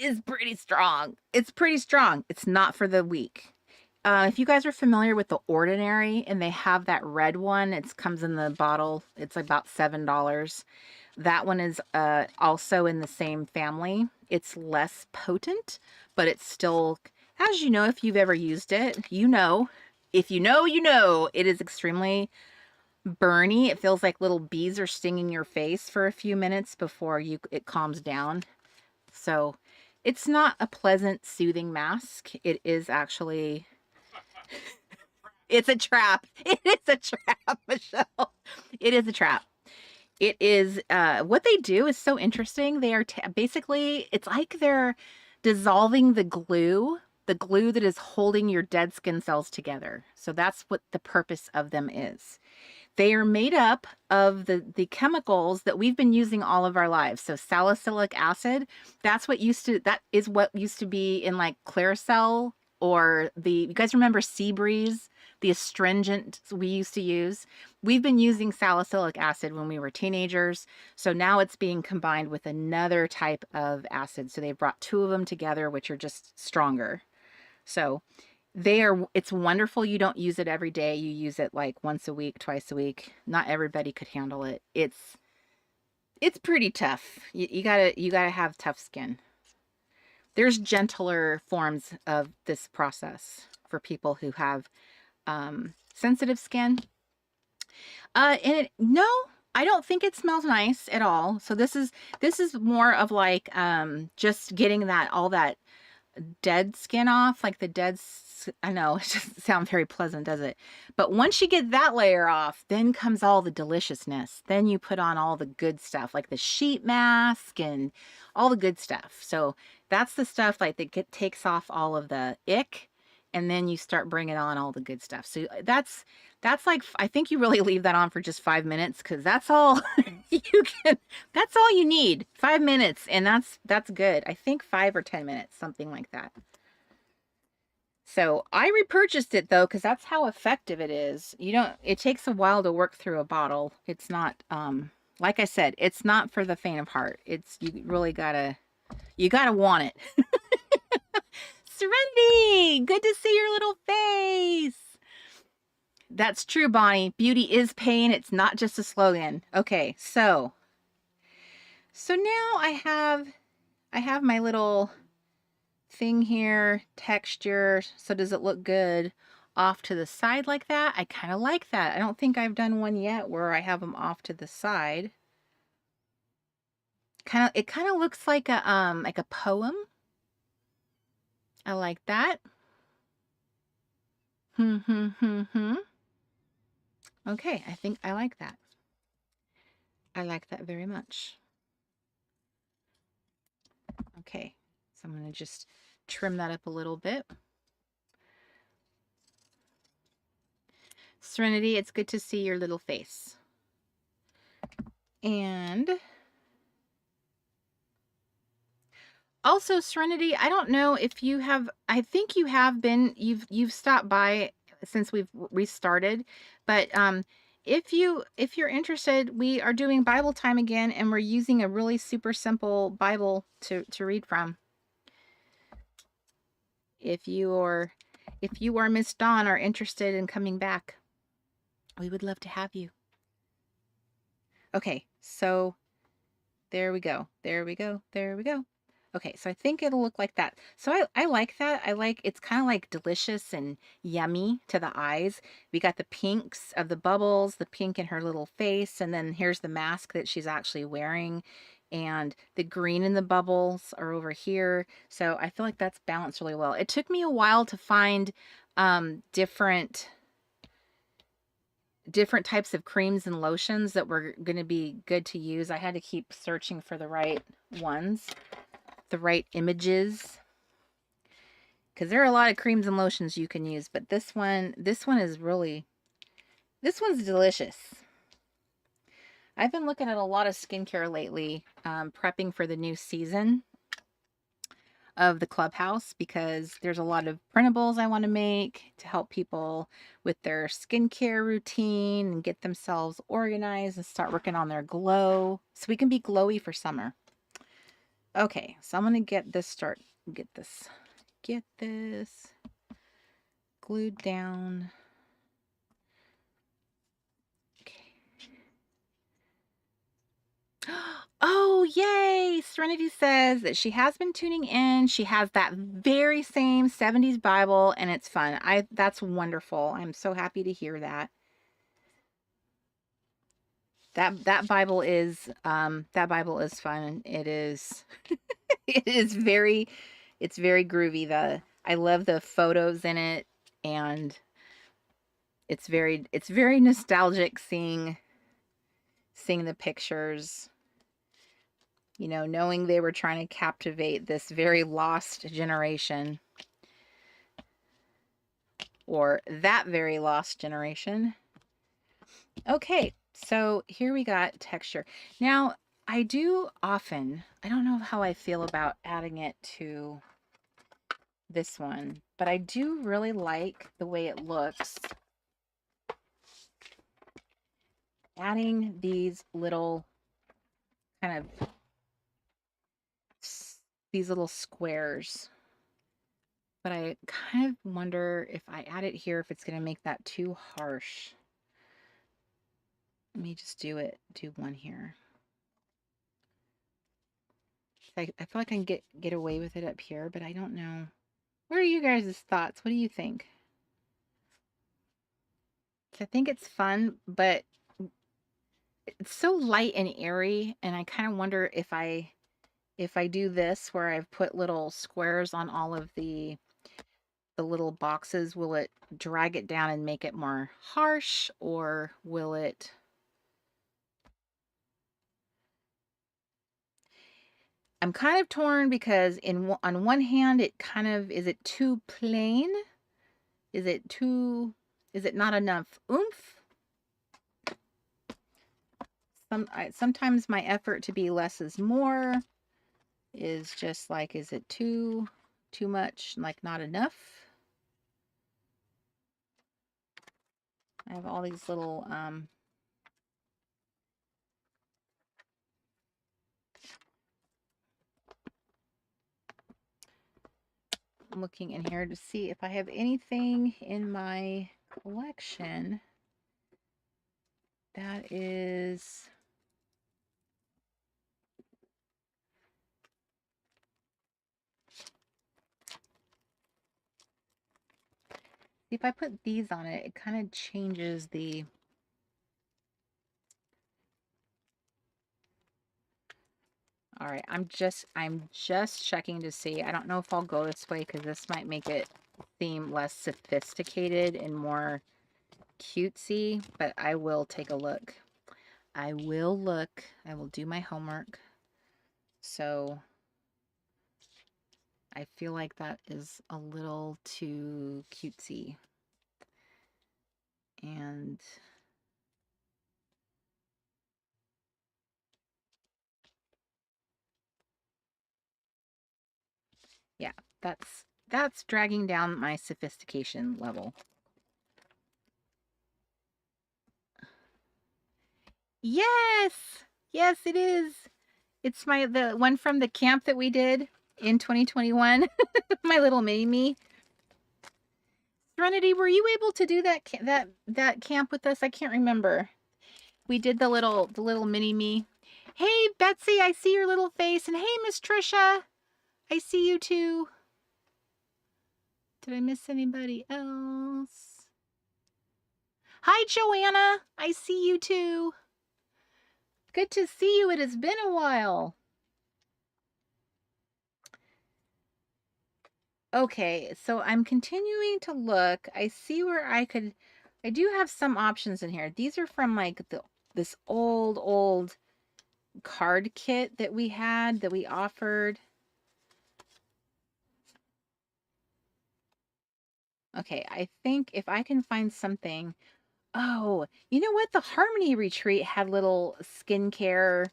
is pretty strong. It's pretty strong. It's not for the weak. If you guys are familiar with the Ordinary and they have that red one, it comes in the bottle. It's about $7. That one is also in the same family. It's less potent, but it's still, as you know, if you've ever used it, you know. If you know, you know. It is extremely burny. It feels like little bees are stinging your face for a few minutes before it calms down. So it's not a pleasant, soothing mask. It is actually, it's a trap. It is a trap, Michelle. It is a trap. It is, what they do is so interesting. They are basically, it's like they're dissolving the glue that is holding your dead skin cells together. So that's what the purpose of them is. They are made up of the chemicals that we've been using all of our lives. So salicylic acid, that is what used to be in like Claricel, or you guys remember Seabreeze, the astringent we used to use? We've been using salicylic acid when we were teenagers. So now it's being combined with another type of acid. So they've brought two of them together, which are just stronger. So it's wonderful. You don't use it every day. You use it like once a week, twice a week. Not everybody could handle it. It's pretty tough. You gotta have tough skin. There's gentler forms of this process for people who have sensitive skin. No, I don't think it smells nice at all. So this is more of like just getting all that dead skin off, like I know it doesn't sound very pleasant, does it? But once you get that layer off, then comes all the deliciousness. Then you put on all the good stuff, like the sheet mask and all the good stuff. So that's the stuff like that takes off all of the ick, and then you start bringing on all the good stuff. So that's like, I think you really leave that on for just 5 minutes, because that's all that's all you need. 5 minutes, and that's good. I think 5 or 10 minutes, something like that. So I repurchased it though, because that's how effective it is. It takes a while to work through a bottle. It's not, like I said, it's not for the faint of heart. You really gotta want it. Serenity, good to see your little face. That's true, Bonnie. Beauty is pain. It's not just a slogan. Okay, so now I have my little thing here, texture. So does it look good off to the side like that? I kind of like that. I don't think I've done one yet where I have them off to the side. It kind of looks like a poem. I like that. Okay, I think I like that. I like that very much. Okay, so I'm going to just trim that up a little bit. Serenity, it's good to see your little face. And also, Serenity, I don't know if you have, I think you have been, you've stopped by since we've restarted, but if you're interested, we are doing Bible time again, and we're using a really super simple Bible to read from. If you or Miss Dawn are interested in coming back, we would love to have you. Okay, so there we go. There we go. There we go. Okay, so I think it'll look like that. So I like that. I like, it's kind of like delicious and yummy to the eyes. We got the pinks of the bubbles, the pink in her little face, and then here's the mask that she's actually wearing. And the green in the bubbles are over here. So I feel like that's balanced really well. It took me a while to find different types of creams and lotions that were going to be good to use. I had to keep searching for the right ones, the right images, because there are a lot of creams and lotions you can use, but this one is really, this one's delicious. I've been looking at a lot of skincare lately, prepping for the new season of the clubhouse, because there's a lot of printables I want to make to help people with their skincare routine and get themselves organized and start working on their glow so we can be glowy for summer. Okay, so I'm going to get this glued down. Oh, yay! Serenity says that she has been tuning in. She has that very same 70s Bible, and it's fun. That's wonderful. I'm so happy to hear that. That Bible is fun. It is it is very, it's very groovy. I love the photos in it, and it's very nostalgic seeing the pictures. You know, knowing they were trying to captivate this very lost generation, or that very lost generation. Okay, so here we got texture. Now, I don't know how I feel about adding it to this one, but I do really like the way it looks. Adding these little these little squares. But I kind of wonder if I add it here, if it's going to make that too harsh. Let me just do one here. I feel like I can get away with it up here, but I don't know. What are you guys' thoughts? What do you think? I think it's fun, but it's so light and airy, and I kind of wonder if I do this where I've put little squares on all of the little boxes, will it drag it down and make it more harsh, or will it... I'm kind of torn, because on one hand, it kind of, is it too plain? Is it not enough oomph? Sometimes my effort to be less is more is just like, is it too much, like not enough? I have all these little I'm looking in here to see if I have anything in my collection that is... See, if I put these on it, it kind of changes the... All right, I'm just checking to see. I don't know if I'll go this way, because this might make it seem less sophisticated and more cutesy, but I will take a look. I will look. I will do my homework. So I feel like that is a little too cutesy. And yeah, that's dragging down my sophistication level. Yes. Yes, it is. It's the one from the camp that we did in 2021. My little mini me. Serenity, were you able to do that camp with us? I can't remember. We did the little mini me. Hey Betsy, I see your little face, and hey Miss Trisha, I see you too. Did I miss anybody else? Hi Joanna, I see you too. Good to see you. It has been a while. Okay, so I'm continuing to look. I see where I do have some options in here. These are from like this old card kit that we had that we offered. Okay, I think if I can find something. Oh, you know what? The Harmony Retreat had little skincare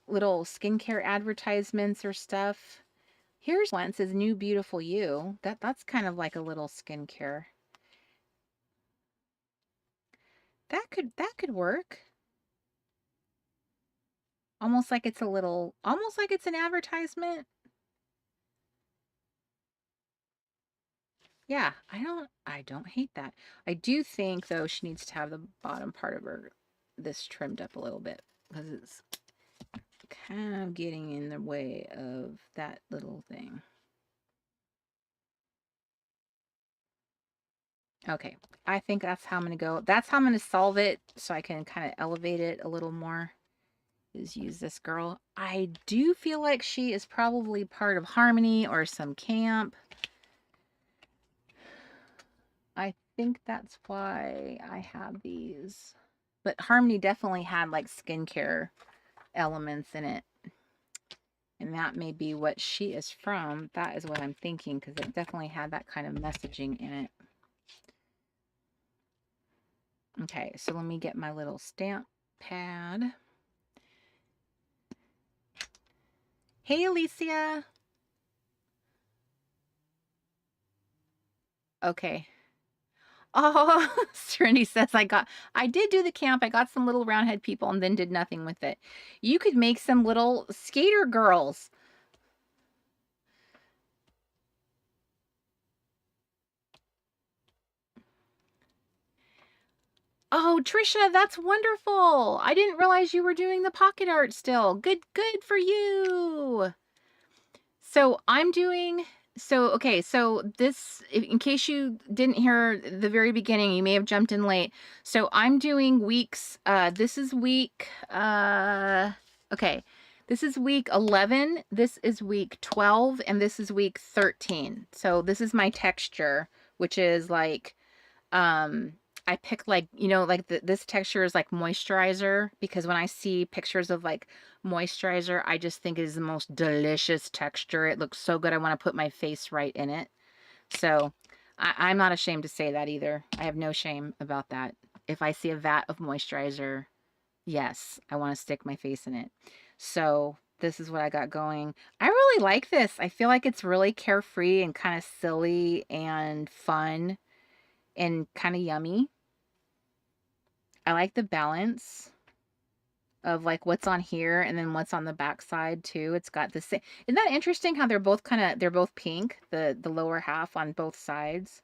advertisements or stuff. Here's one. It says New Beautiful You. That's kind of like a little skincare. That could work. Almost like it's an advertisement. Yeah, I don't hate that. I do think though she needs to have the bottom part of this trimmed up a little bit because it's kind of getting in the way of that little thing. Okay, I think that's how I'm gonna go. That's how I'm gonna solve it so I can kind of elevate it a little more. Is use this girl. I do feel like she is probably part of Harmony or some camp. I think that's why I have these. But Harmony definitely had like skincare elements in it. And that may be what she is from. That is what I'm thinking because it definitely had that kind of messaging in it. Okay, so let me get my little stamp pad. Hey, Alicia. Okay. Oh, Serenity says I did do the camp. I got some little roundhead people and then did nothing with it. You could make some little skater girls. Oh, Trisha, that's wonderful. I didn't realize you were doing the pocket art still. Good for you. So I'm doing, okay, so this, in case you didn't hear the very beginning, you may have jumped in late. So I'm doing weeks, this is week, okay, this is week 11, this is week 12, and this is week 13. So this is my texture, which is like, I pick like, like this texture is like moisturizer because when I see pictures of like moisturizer, I just think it is the most delicious texture. It looks so good. I want to put my face right in it. So I'm not ashamed to say that either. I have no shame about that. If I see a vat of moisturizer, yes, I want to stick my face in it. So this is what I got going. I really like this. I feel like it's really carefree and kind of silly and fun and kind of yummy. I like the balance of like what's on here and then what's on the back side too. It's got the same. Isn't that interesting how they're both pink, the lower half on both sides.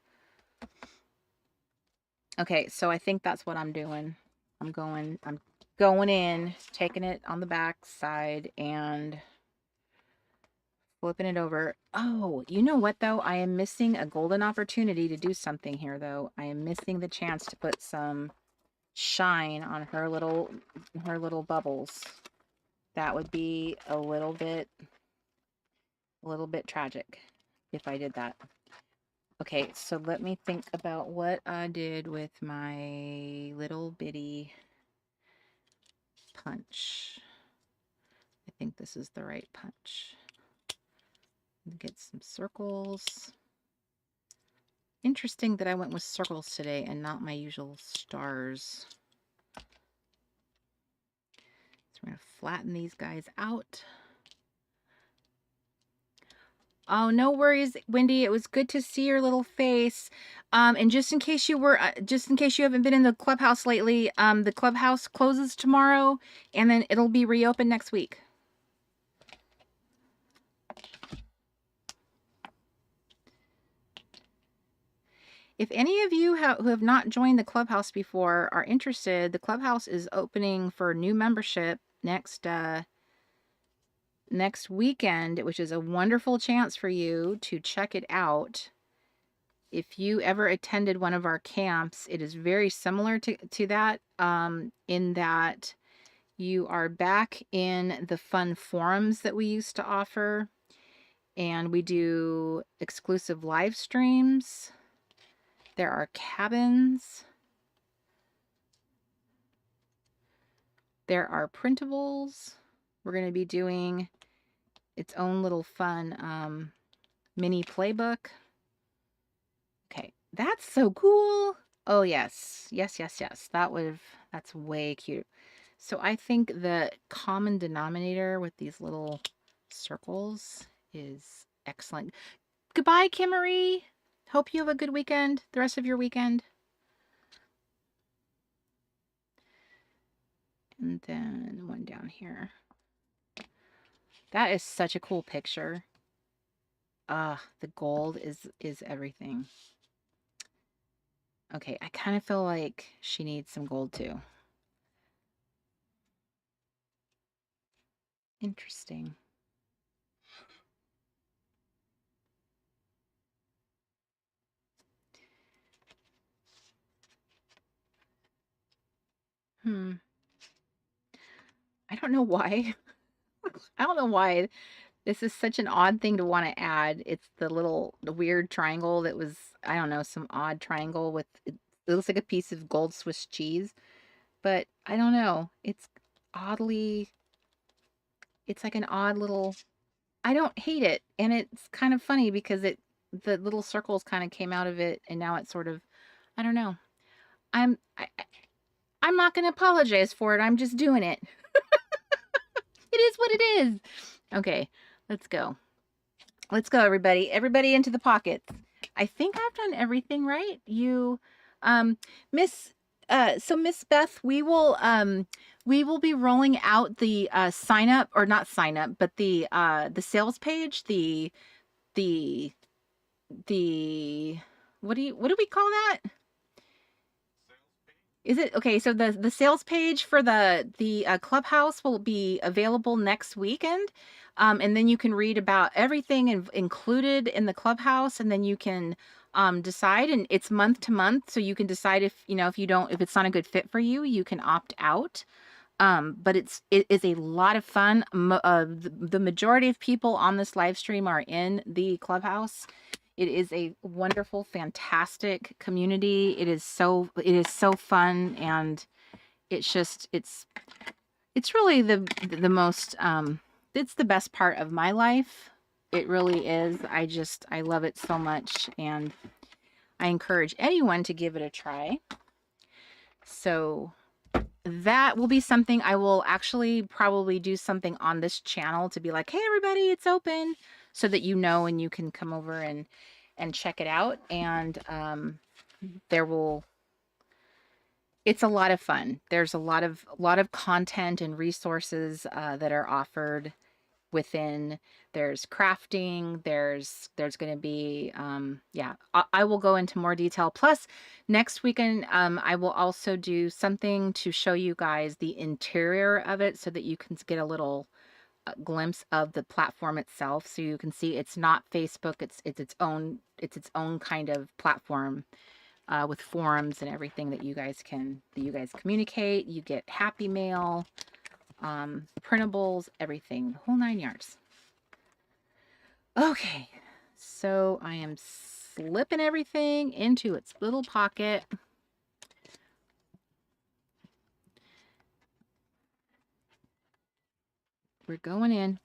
Okay, so I think that's what I'm doing. I'm going in, taking it on the back side and flipping it over. Oh, you know what though? I am missing a golden opportunity to do something here though. I am missing the chance to put some shine on her little bubbles. That would be a little bit tragic if I did that. Okay, so let me think about what I did with my little bitty punch. I think this is the right punch. Get some circles. Interesting that I went with circles today and not my usual stars. So we're going to flatten these guys out. Oh, no worries, Wendy. It was good to see your little face. And just in case just in case you haven't been in the clubhouse lately, the clubhouse closes tomorrow, and then it'll be reopened next week. If any of you who have not joined the clubhouse before are interested, the clubhouse is opening for new membership next weekend, which is a wonderful chance for you to check it out. If you ever attended one of our camps, it is very similar to that, in that you are back in the fun forums that we used to offer, and we do exclusive live streams. There are cabins. There are printables. We're going to be doing its own little fun mini playbook. Okay, that's so cool. Oh yes, yes, yes, yes. That's way cute. So I think the common denominator with these little circles is excellent. Goodbye, Kimmery. Hope you have a good weekend, the rest of your weekend. And then one down here. That is such a cool picture. The gold is everything. Okay, I kind of feel like she needs some gold too. Interesting. I don't know why. I don't know why this is such an odd thing to want to add. It's the weird triangle that was, I don't know, some odd triangle with, it looks like a piece of gold Swiss cheese, but I don't know. It's oddly, it's like an odd little, I don't hate it. And it's kind of funny because the little circles kind of came out of it and now it's sort of, I don't know. I'm not going to apologize for it. I'm just doing it. It is what it is. Okay, let's go. Let's go, everybody. Everybody into the pockets. I think I've done everything right. You, Miss Beth, we will be rolling out the sign up, or not sign up, but the sales page, the what do we call that? Is it okay? So the sales page for the clubhouse will be available next weekend, and then you can read about everything included in the clubhouse, and then you can decide. And it's month to month, so you can decide if if it's not a good fit for you, you can opt out. But it is a lot of fun. The majority of people on this live stream are in the clubhouse. It is a wonderful, fantastic community. It is so fun, and it's really the most it's the best part of my life. It really is. I love it so much, and I encourage anyone to give it a try. So that will be something I will actually probably do something on this channel to be like, hey everybody, it's open, so that and you can come over and check it out. And it's a lot of fun. There's a lot of content and resources that are offered within. There's crafting, there's going to be I will go into more detail. Plus next weekend I will also do something to show you guys the interior of it, so that you can get a little glimpse of the platform itself, so you can see it's not Facebook, it's its own kind of platform, with forums and everything that you guys communicate. You get happy mail, printables, everything, the whole 9 yards. Okay, so I am slipping everything into its little pocket. We're going in.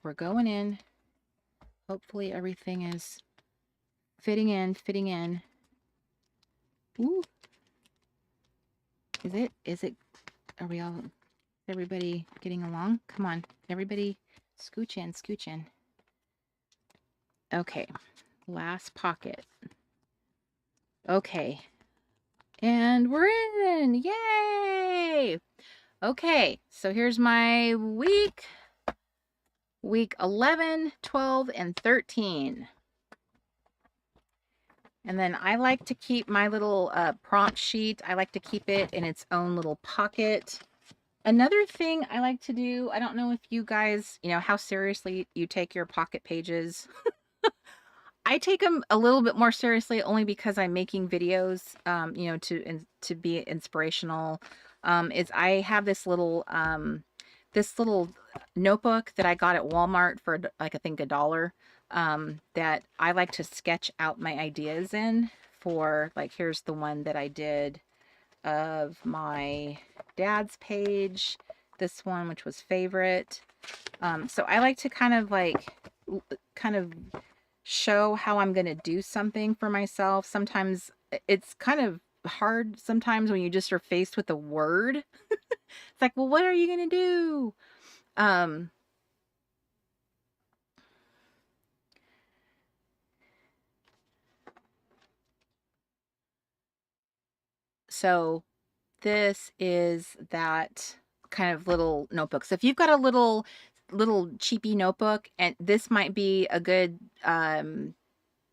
Hopefully everything is fitting in. Ooh. Is it, are we all, everybody getting along? Come on, everybody, scooch in. Okay, last pocket. Okay, and we're in. Yay! Okay, so here's my week 11, 12, and 13. And then I like to keep my little prompt sheet. I like to keep it in its own little pocket. Another thing I like to do, I don't know if you guys, how seriously you take your pocket pages. I take them a little bit more seriously only because I'm making videos, to be inspirational. Is I have this little notebook that I got at Walmart for like I think $1, that I like to sketch out my ideas in. For like, here's the one that I did of my dad's page. This one, which was favorite. So I like to kind of show how I'm going to do something for myself. Sometimes it's kind of hard sometimes when you just are faced with a word. It's like, well, what are you going to do? So this is that kind of little notebook. So if you've got a little cheapy notebook, and this might be a good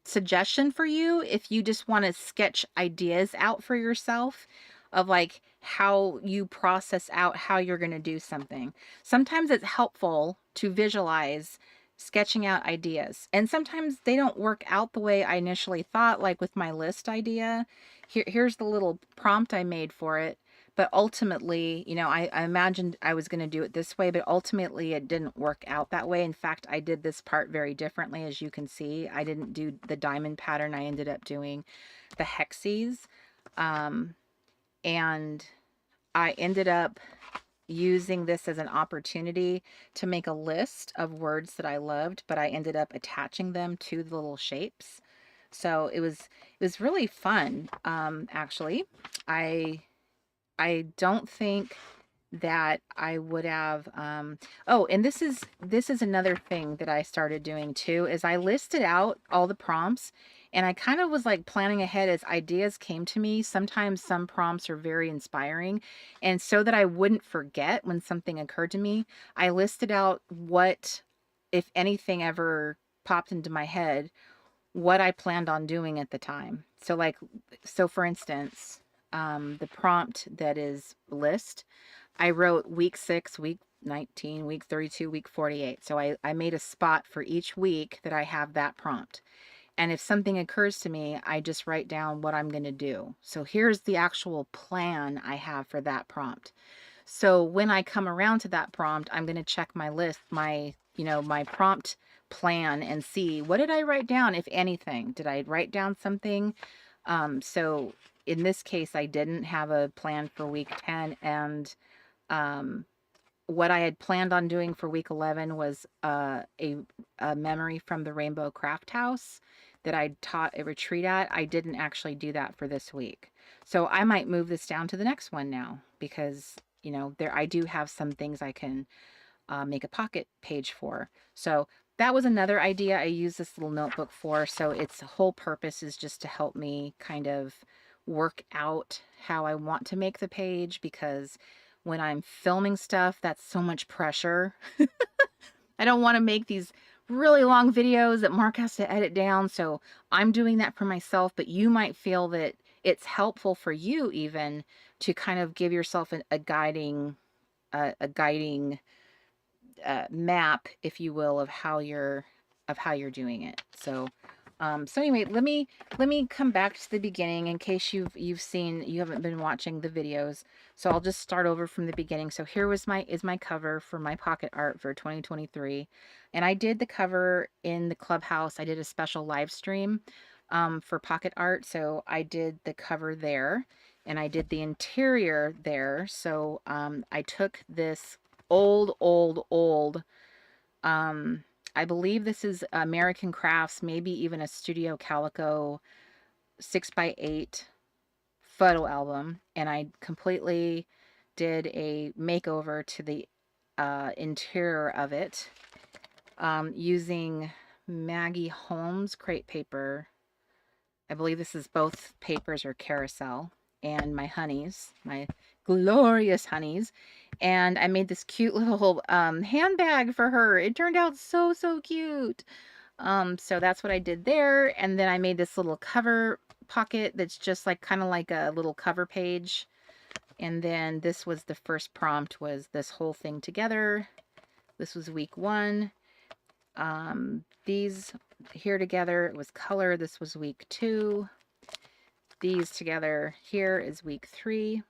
suggestion for you if you just want to sketch ideas out for yourself of like how you process out how you're going to do something. Sometimes it's helpful to visualize sketching out ideas, and sometimes they don't work out the way I initially thought, like with my list idea. Here's the little prompt I made for it. But ultimately, I imagined I was going to do it this way, but ultimately it didn't work out that way. In fact, I did this part very differently, as you can see. I didn't do the diamond pattern. I ended up doing the hexes. And I ended up using this as an opportunity to make a list of words that I loved, but I ended up attaching them to the little shapes. So it was really fun. Actually, I don't think that I would have, oh, and this is another thing that I started doing too, is I listed out all the prompts, and I kind of was like planning ahead as ideas came to me. Sometimes some prompts are very inspiring, and so that I wouldn't forget when something occurred to me, I listed out what, if anything ever popped into my head, what I planned on doing at the time. So for instance, the prompt that is list, I wrote week 6, week 19, week 32, week 48. So I made a spot for each week that I have that prompt. And if something occurs to me, I just write down what I'm going to do. So here's the actual plan I have for that prompt. So when I come around to that prompt, I'm going to check my list, my prompt plan, and see, what did I write down, if anything? Did I write down something? So in this case, I didn't have a plan for week 10, and what I had planned on doing for week 11 was a memory from the Rainbow Craft House that I taught a retreat at. I didn't actually do that for this week. So I might move this down to the next one now, because, there I do have some things I can make a pocket page for. So that was another idea I use this little notebook for. So its whole purpose is just to help me kind of work out how I want to make the page, because when I'm filming stuff, that's so much pressure. I don't want to make these really long videos that Mark has to edit down. So I'm doing that for myself, but you might feel that it's helpful for you even to kind of give yourself a guiding map, if you will, of how you're doing it. So anyway, let me come back to the beginning in case you haven't been watching the videos. So I'll just start over from the beginning. So here is my cover for my pocket art for 2023, and I did the cover in the clubhouse. I did a special live stream for pocket art, so I did the cover there, and I did the interior there. So I took this old I believe this is American Crafts, maybe even a Studio Calico 6x8 photo album, and I completely did a makeover to the interior of it, using Maggie Holmes crepe paper. I believe this is both papers or carousel. And my honeys, my glorious honeys. And I made this cute little handbag for her. It turned out so, so cute. So that's what I did there. And then I made this little cover pocket that's just like kind of like a little cover page. And then this was the first prompt, was this whole thing together. This was week 1. These here together, it was color. This was week 2. These together here is week 3.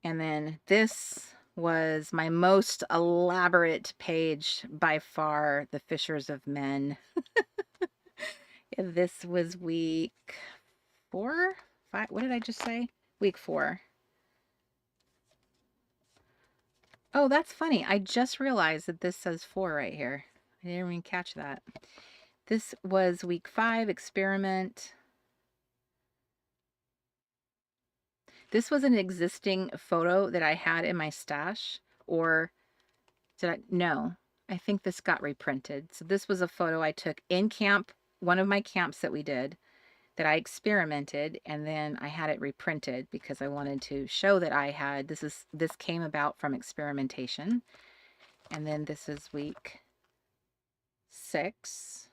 And then this was my most elaborate page by far, the Fishers of Men. This was week 4, 5. What did I just say? Week 4. Oh, that's funny. I just realized that this says 4 right here. I didn't even catch that. This was week 5, experiment. This was an existing photo that I had in my stash, or did I? No, I think this got reprinted. So this was a photo I took in camp, one of my camps that we did, that I experimented, and then I had it reprinted because I wanted to show that I had, this came about from experimentation. And then this is week 6.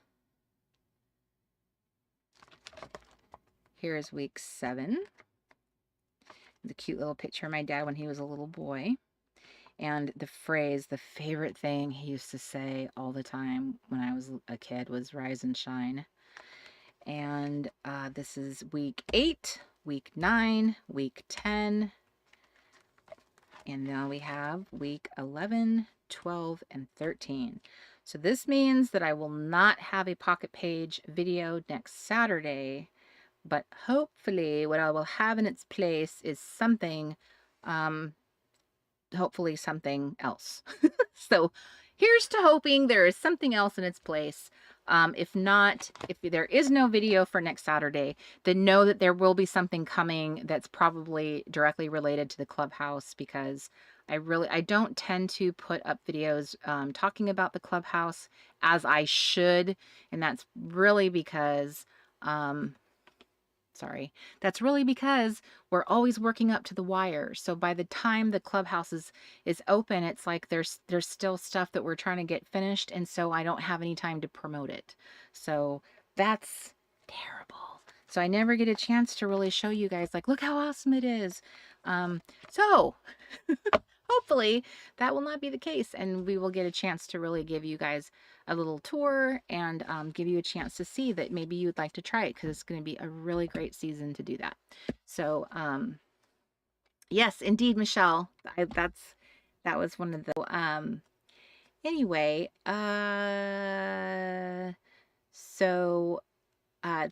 Here's week 7. The cute little picture of my dad when he was a little boy. And the phrase, the favorite thing he used to say all the time when I was a kid, was rise and shine. And this is week 8, week 9, week 10. And now we have week 11, 12, and 13. So this means that I will not have a pocket page video next Saturday, but hopefully what I will have in its place is something, hopefully something else. So here's to hoping there is something else in its place. If not, if there is no video for next Saturday, then know that there will be something coming that's probably directly related to the clubhouse, because I don't tend to put up videos talking about the clubhouse as I should. And that's really because, that's really because we're always working up to the wire. So by the time the clubhouse is open, it's like there's still stuff that we're trying to get finished, and so I don't have any time to promote it. So that's terrible. So I never get a chance to really show you guys, like, look how awesome it is. So hopefully that will not be the case, and we will get a chance to really give you guys a little tour and give you a chance to see that maybe you'd like to try it, because it's going to be a really great season to do that. So yes, indeed, Michelle, that was one of the anyway, so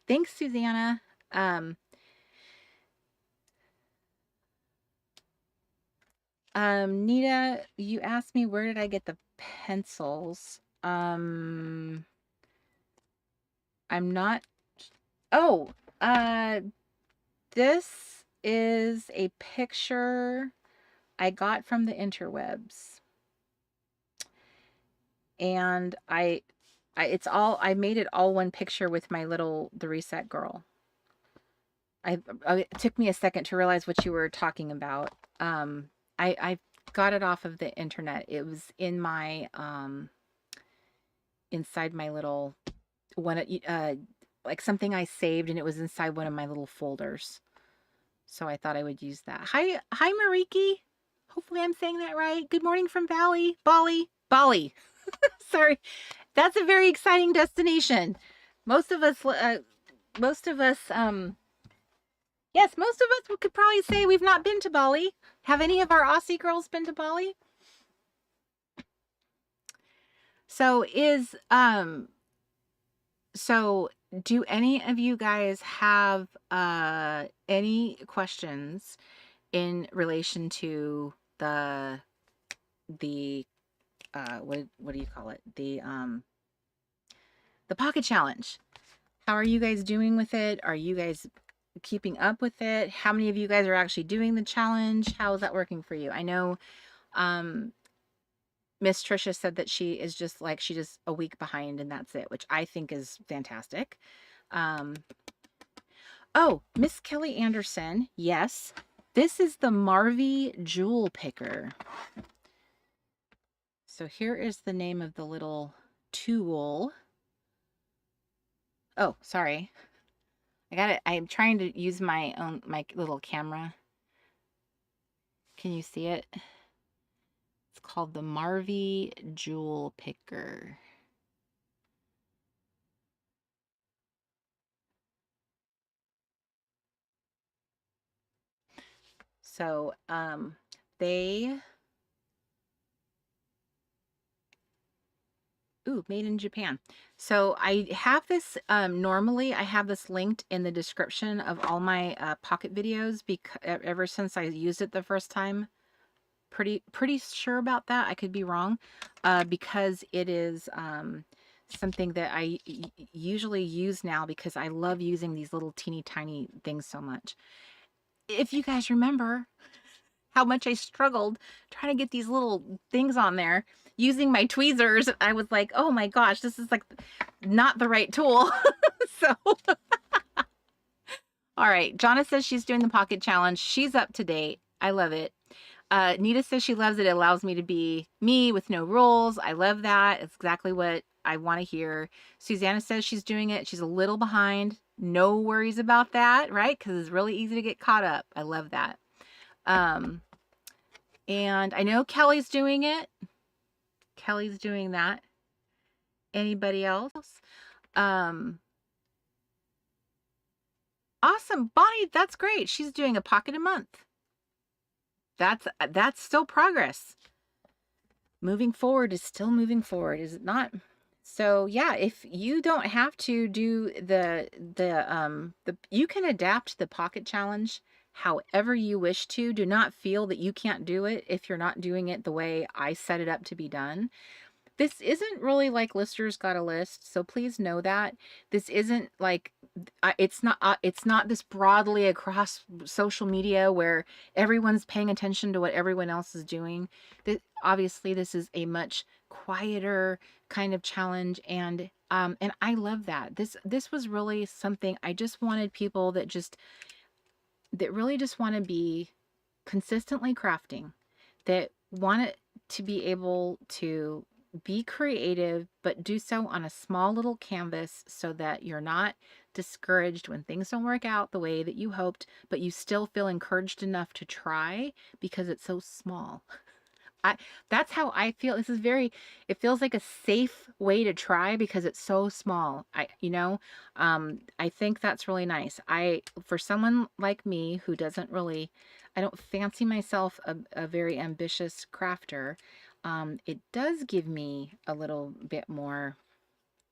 thanks, Susanna. Nita, you asked me where did I get the pencils. I'm not. Oh, this is a picture I got from the interwebs, and I made it all one picture with my little the Reset Girl. It took me a second to realize what you were talking about. I got it off of the internet. It was in my inside my little one, like something I saved, and it was inside one of my little folders. So I thought I would use that. Hi Mariki. Hopefully I'm saying that right. Good morning from Bali. Sorry. That's a very exciting destination. Most of us yes, most of us could probably say we've not been to Bali. Have any of our Aussie girls been to Bali? So so do any of you guys have any questions in relation to the what do you call it? The pocket challenge. How are you guys doing with it? Are you guys keeping up with it? How many of you guys are actually doing the challenge? How is that working for you? I know Miss Trisha said that she is just like, she just a week behind and that's it, which I think is fantastic. Um, oh, Miss Kelly Anderson. Yes. This is the Marvy Jewel Picker. So here is the name of the little tool. Oh, sorry. I got it. I'm trying to use my little camera. Can you see it? It's called the Marvy Jewel Picker. So, they, ooh, made in Japan. So I have this, normally I have this linked in the description of all my pocket videos because ever since I used it the first time. Pretty sure about that. I could be wrong, because it is something that I usually use now because I love using these little teeny tiny things so much. If you guys remember how much I struggled trying to get these little things on there using my tweezers, I was like, oh my gosh, this is like not the right tool. So, all right. Jonna says she's doing the pocket challenge. She's up to date. I love it. Nita says she loves it. It allows me to be me with no rules. I love that. It's exactly what I want to hear. Susanna says she's doing it. She's a little behind. No worries about that, right? Because it's really easy to get caught up. I love that. And I know Kelly's doing it. Kelly's doing that. Anybody else? Awesome. Bonnie, that's great. She's doing a pocket a month. That's still progress. Moving forward is still moving forward, is it not? So yeah, if you don't have to do the you can adapt the pocket challenge however you wish to. Do not feel that you can't do it if you're not doing it the way I set it up to be done. This isn't really like Lister's Got a List, so please know that. This isn't like it's not this broadly across social media where everyone's paying attention to what everyone else is doing. Obviously this is a much quieter kind of challenge, and I love that. This was really something I just wanted people that really just want to be consistently crafting, that want to be able to be creative, but do so on a small little canvas so that you're not discouraged when things don't work out the way that you hoped, but you still feel encouraged enough to try because it's so small. I That's how I feel. It feels like a safe way to try because it's so small. I think that's really nice. For someone like me who doesn't really, I don't fancy myself a very ambitious crafter. It does give me a little bit more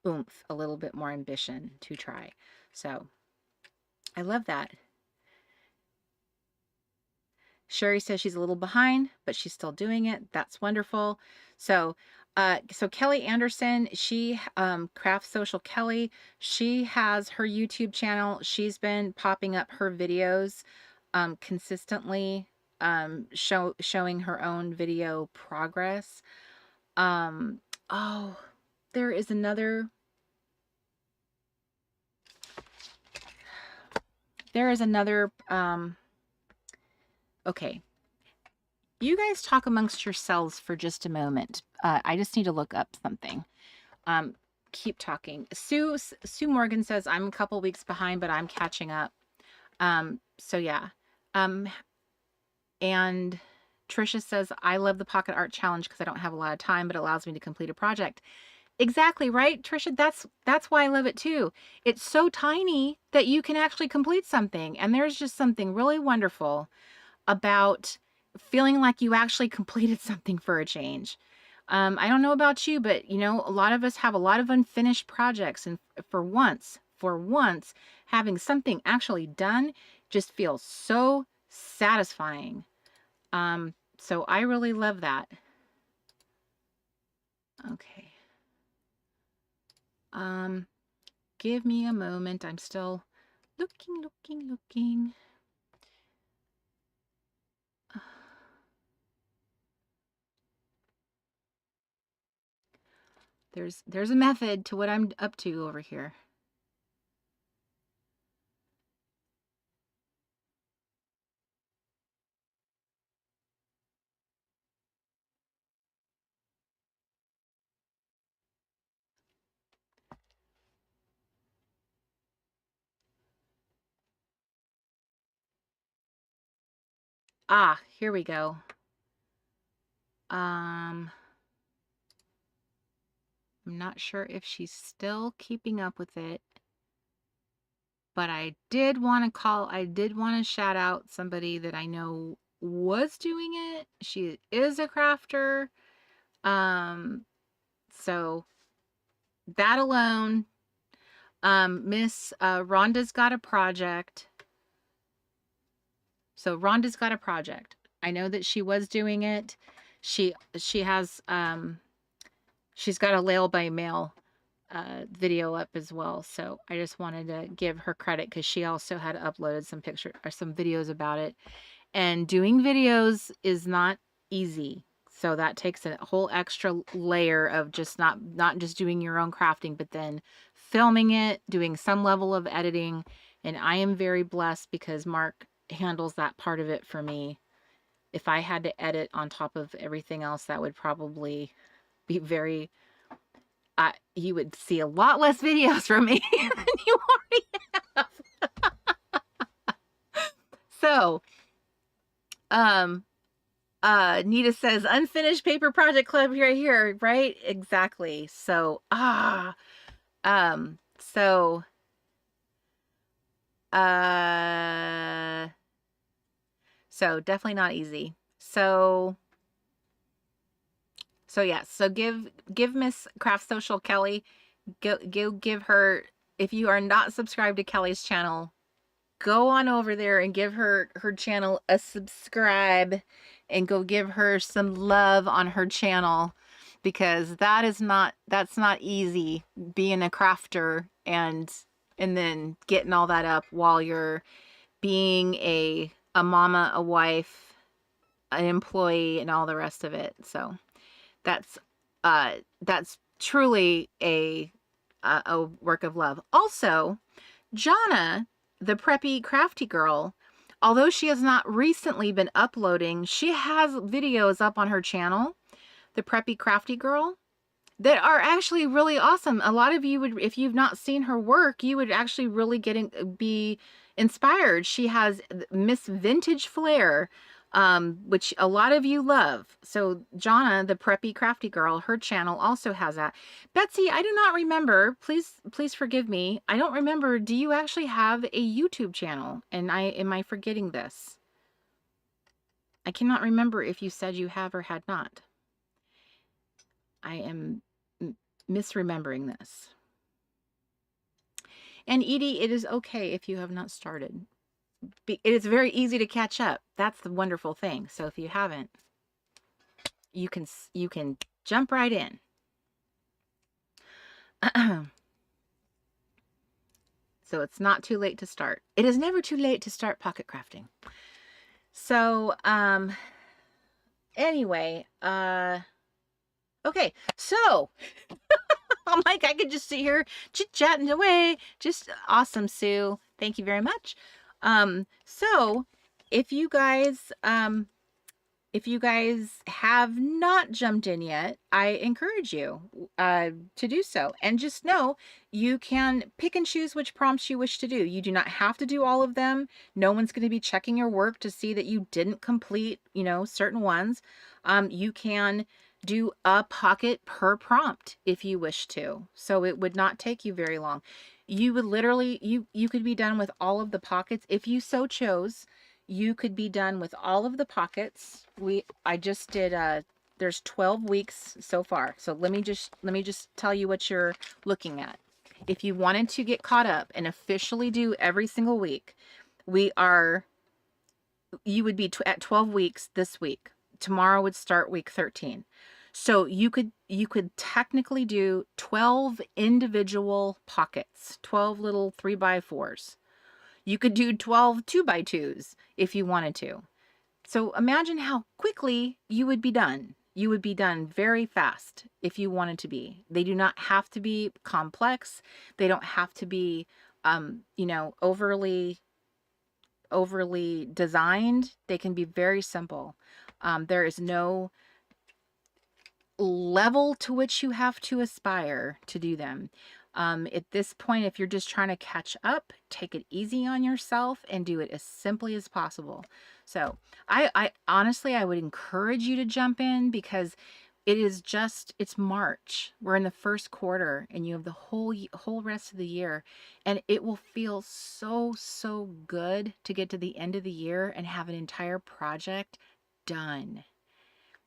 oomph, a little bit more ambition to try. So I love that. Sherry says she's a little behind, but she's still doing it. That's wonderful. So, so Kelly Anderson, she crafts social Kelly. She has her YouTube channel. She's been popping up her videos consistently, showing her own video progress. Oh, there is another. There is another. Okay. You guys talk amongst yourselves for just a moment. I just need to look up something. Keep talking. Sue Morgan says I'm a couple weeks behind, but I'm catching up. So yeah. And Trisha says I love the pocket art challenge because I don't have a lot of time, but it allows me to complete a project. Exactly, right, Trisha? That's why I love it too. It's so tiny that you can actually complete something, and there's just something really wonderful about feeling like you actually completed something for a change. I don't know about you, but a lot of us have a lot of unfinished projects, and for once, having something actually done just feels so satisfying. So I really love that. Okay. Give me a moment. I'm still looking. There's a method to what I'm up to over here. Ah, here we go. I'm not sure if she's still keeping up with it, but I did want to shout out somebody that I know was doing it. She is a crafter. So that alone, Miss Rhonda's got a project. So Rhonda's got a project. I know that she was doing it. She has she's got a Lail by Mail video up as well. So I just wanted to give her credit because she also had uploaded some pictures or some videos about it. And doing videos is not easy. So that takes a whole extra layer of just not just doing your own crafting, but then filming it, doing some level of editing. And I am very blessed because Mark handles that part of it for me. If I had to edit on top of everything else, that would probably be very, you would see a lot less videos from me than you already have. So, Nita says, unfinished paper project club right here, right? Exactly. So, so, so definitely not easy. So yes, so give Miss Craft Social Kelly, go give her, if you are not subscribed to Kelly's channel, go on over there and give her channel a subscribe and go give her some love on her channel, because that's not easy being a crafter and then getting all that up while you're being a mama, a wife, an employee, and all the rest of it. So that's truly a work of love. Also, Jonna, the preppy crafty girl, although she has not recently been uploading, she has videos up on her channel, the preppy crafty girl, that are actually really awesome. A lot of you would, if you've not seen her work, you would actually really be inspired. She has Miss Vintage Flair, which a lot of you love. So Jonna, the preppy crafty girl, her channel also has that. Betsy, I do not remember. Please forgive me. I don't remember. Do you actually have a YouTube channel? And am I forgetting this? I cannot remember if you said you have or had not. I am misremembering this. And Edie, it is okay if you have not started. It is very easy to catch up. That's the wonderful thing. So if you haven't, you can jump right in. So it's not too late to start. It is never too late to start pocket crafting. So anyway, okay, so I'm like, I could just sit here chit-chatting away. Just awesome, Sue. Thank you very much. So if you guys have not jumped in yet, I encourage you to do so. And just know you can pick and choose which prompts you wish to do. You do not have to do all of them. No one's going to be checking your work to see that you didn't complete, certain ones. You can do a pocket per prompt if you wish to. So it would not take you very long. You would literally, you could be done with all of the pockets if you so chose. You could be done with all of the pockets. I just did there's 12 weeks so far. So let me just tell you what you're looking at. If you wanted to get caught up and officially do every single week, you would be at 12 weeks this week. Tomorrow would start week 13. So you could technically do 12 individual pockets, 12 little 3x4s. You could do 12 2x2s if you wanted to. So imagine how quickly you would be done. you would be done very fast if you wanted to be. They do not have to be complex. They don't have to be, you know, overly designed. They can be very simple. There is no level to which you have to aspire to do them. At this point, if you're just trying to catch up, take it easy on yourself and do it as simply as possible. So I honestly, I would encourage you to jump in, because it's March. We're in the first quarter and you have the whole rest of the year, and it will feel so good to get to the end of the year and have an entire project done.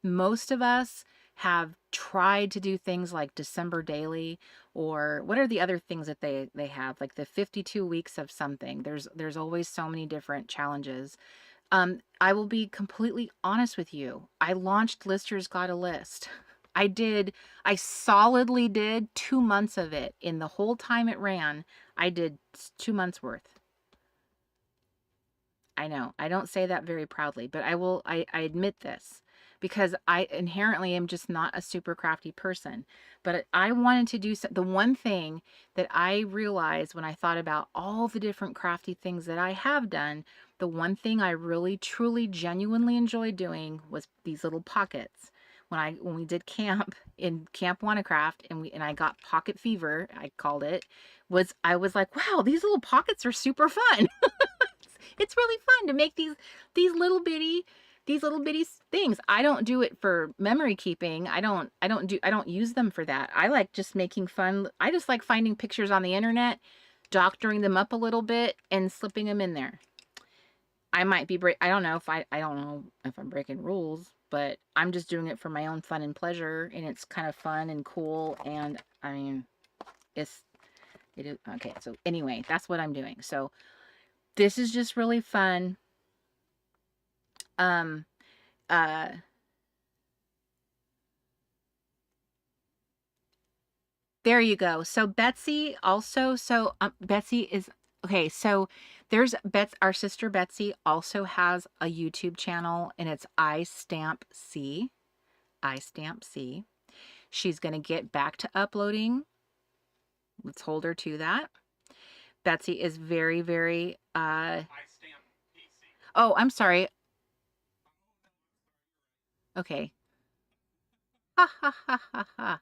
Most of us have tried to do things like December daily, or what are the other things that they have, like the 52 weeks of something. There's always so many different challenges. I will be completely honest with you. I launched Listers Got a List. I solidly did 2 months of it. In the whole time it ran, I did 2 months worth. I know, I don't say that very proudly, but I admit this because I inherently am just not a super crafty person. But I wanted to do the one thing that I realized when I thought about all the different crafty things that I have done, the one thing I really, truly, genuinely enjoyed doing was these little pockets. When we did camp in Camp Wannacraft, and I got pocket fever, I called it, I was like, wow, these little pockets are super fun. It's really fun to make these little bitty things. I don't do it for memory keeping. I don't use them for that. I like just making fun. I just like finding pictures on the internet, doctoring them up a little bit and slipping them in there. I might be I don't know if I'm breaking rules, but I'm just doing it for my own fun and pleasure, and it's kind of fun and cool, and I mean, it is okay. So anyway, that's what I'm doing. So this is just really fun. Um, uh, there you go. So Betsy also, Betsy is, okay, so there's our sister Betsy also has a YouTube channel, and it's I Stamp C. She's going to get back to uploading. Let's hold her to that. Betsy is very, very, I Stamp PC. Oh, I'm sorry. Okay. Ha ha ha ha ha.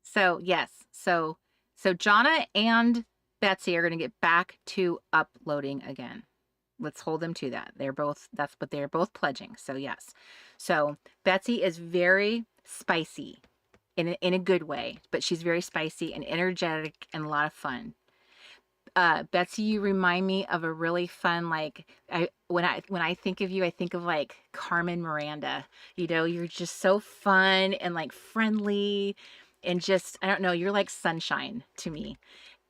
So yes, so Jonna and Betsy are going to get back to uploading again. Let's hold them to that. That's what they're both pledging. So yes. So Betsy is very spicy in a good way, but she's very spicy and energetic and a lot of fun. Betsy, you remind me of a really fun, like, when I think of you, I think of like Carmen Miranda. You know, you're just so fun and like friendly, and just, I don't know, you're like sunshine to me.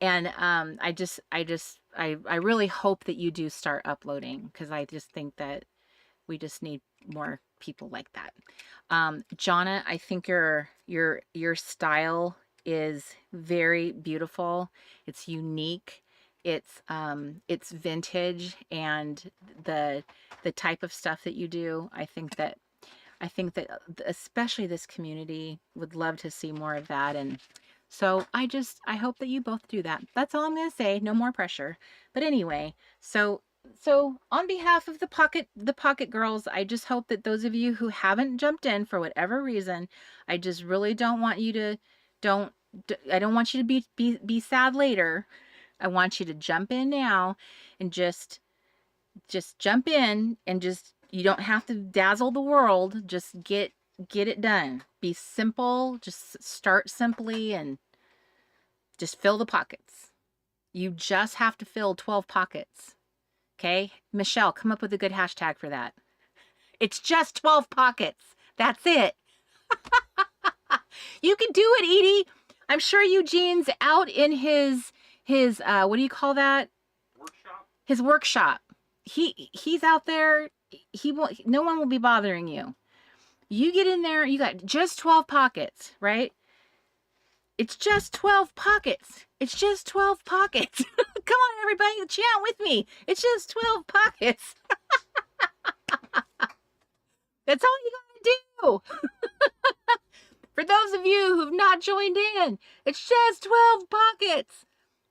And I really hope that you do start uploading, because I just think that we just need more people like that. Jonna, I think your style is very beautiful. It's unique. It's vintage, and the type of stuff that you do, I think that especially this community would love to see more of that. And so I hope that you both do that. That's all I'm going to say. No more pressure. But anyway, so on behalf of the pocket girls, I just hope that those of you who haven't jumped in for whatever reason, I just really don't want you to I don't want you to be sad later. I want you to jump in now and just jump in, and just, you don't have to dazzle the world. Just get it done. Be simple. Just start simply and just fill the pockets. You just have to fill 12 pockets. Okay? Michelle, come up with a good hashtag for that. It's just 12 pockets. That's it. You can do it, Edie. I'm sure Eugene's out in his what do you call that? Workshop. His workshop. He's out there. No one will be bothering you. You get in there, you got just 12 pockets, right? It's just 12 pockets. It's just 12 pockets. Come on, everybody, chant with me. It's just 12 pockets. That's all you gotta do. For those of you who've not joined in, it's just 12 pockets.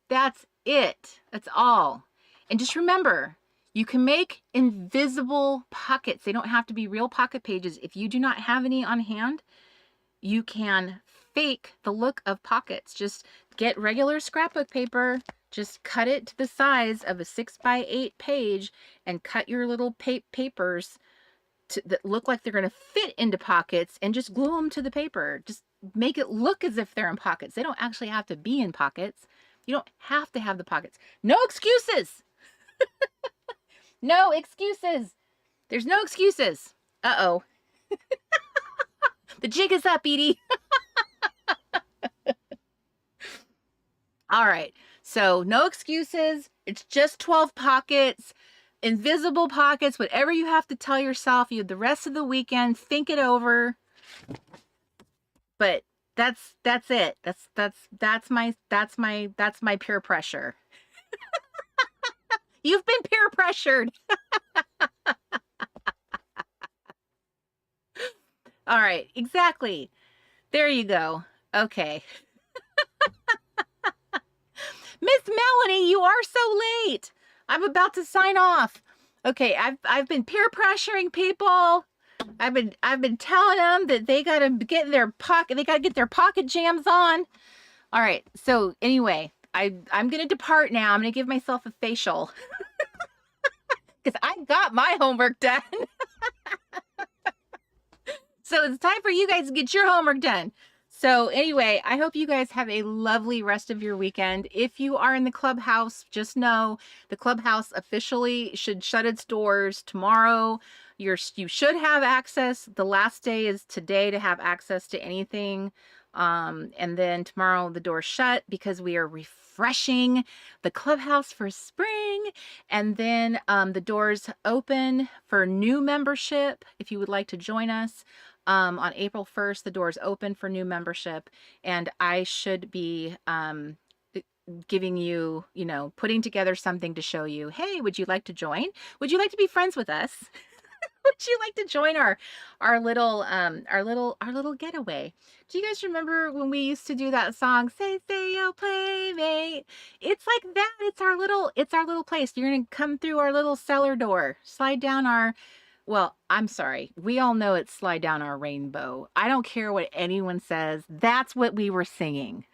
That's it. That's all. And just remember, you can make invisible pockets. They don't have to be real pocket pages. If you do not have any on hand, you can fake the look of pockets. Just get regular scrapbook paper, just cut it to the size of a 6x8 page and cut your little papers that look like they're going to fit into pockets and just glue them to the paper. Just make it look as if they're in pockets. They don't actually have to be in pockets. You don't have to have the pockets. No excuses. No excuses. There's no excuses. Uh-oh. The jig is up, Edie. All right. So no excuses. It's just 12 pockets. Invisible pockets, whatever you have to tell yourself. You have the rest of the weekend, think it over. But that's it. That's my peer pressure. You've been peer pressured. All right, exactly. There you go. Okay. Miss Melanie, you are so late. I'm about to sign off. Okay, I've been peer pressuring people. I've been telling them that they gotta get their pocket jams on. All right, so anyway, I'm gonna depart now. I'm gonna give myself a facial. Because I got my homework done. So it's time for you guys to get your homework done. So anyway, I hope you guys have a lovely rest of your weekend. If you are in the clubhouse, just know the clubhouse officially should shut its doors tomorrow. You should have access. The last day is today to have access to anything. And then tomorrow the doors shut because we are refreshing the clubhouse for spring. And then the doors open for new membership. If you would like to join us, on April 1st, the doors open for new membership, and I should be giving you, putting together something to show you, hey, would you like to join? Would you like to be friends with us? Would you like to join our little getaway? Do you guys remember when we used to do that song, Say Yo Playmate? It's like that. It's our little place. You're gonna come through our little cellar door, slide down our, well, I'm sorry. We all know it's slide down our rainbow. I don't care what anyone says. That's what we were singing.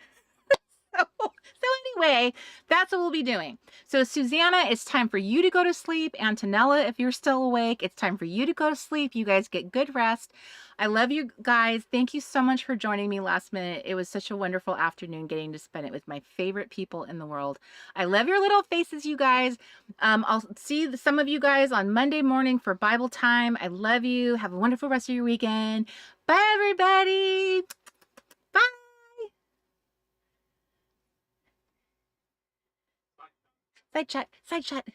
So anyway, that's what we'll be doing. So Susanna, it's time for you to go to sleep. Antonella, if you're still awake, it's time for you to go to sleep. You guys get good rest. I love you guys. Thank you so much for joining me last minute. It was such a wonderful afternoon getting to spend it with my favorite people in the world. I love your little faces, you guys. I'll see some of you guys on Monday morning for Bible time. I love you. Have a wonderful rest of your weekend. Bye, everybody. Bye. Side chat, side chat.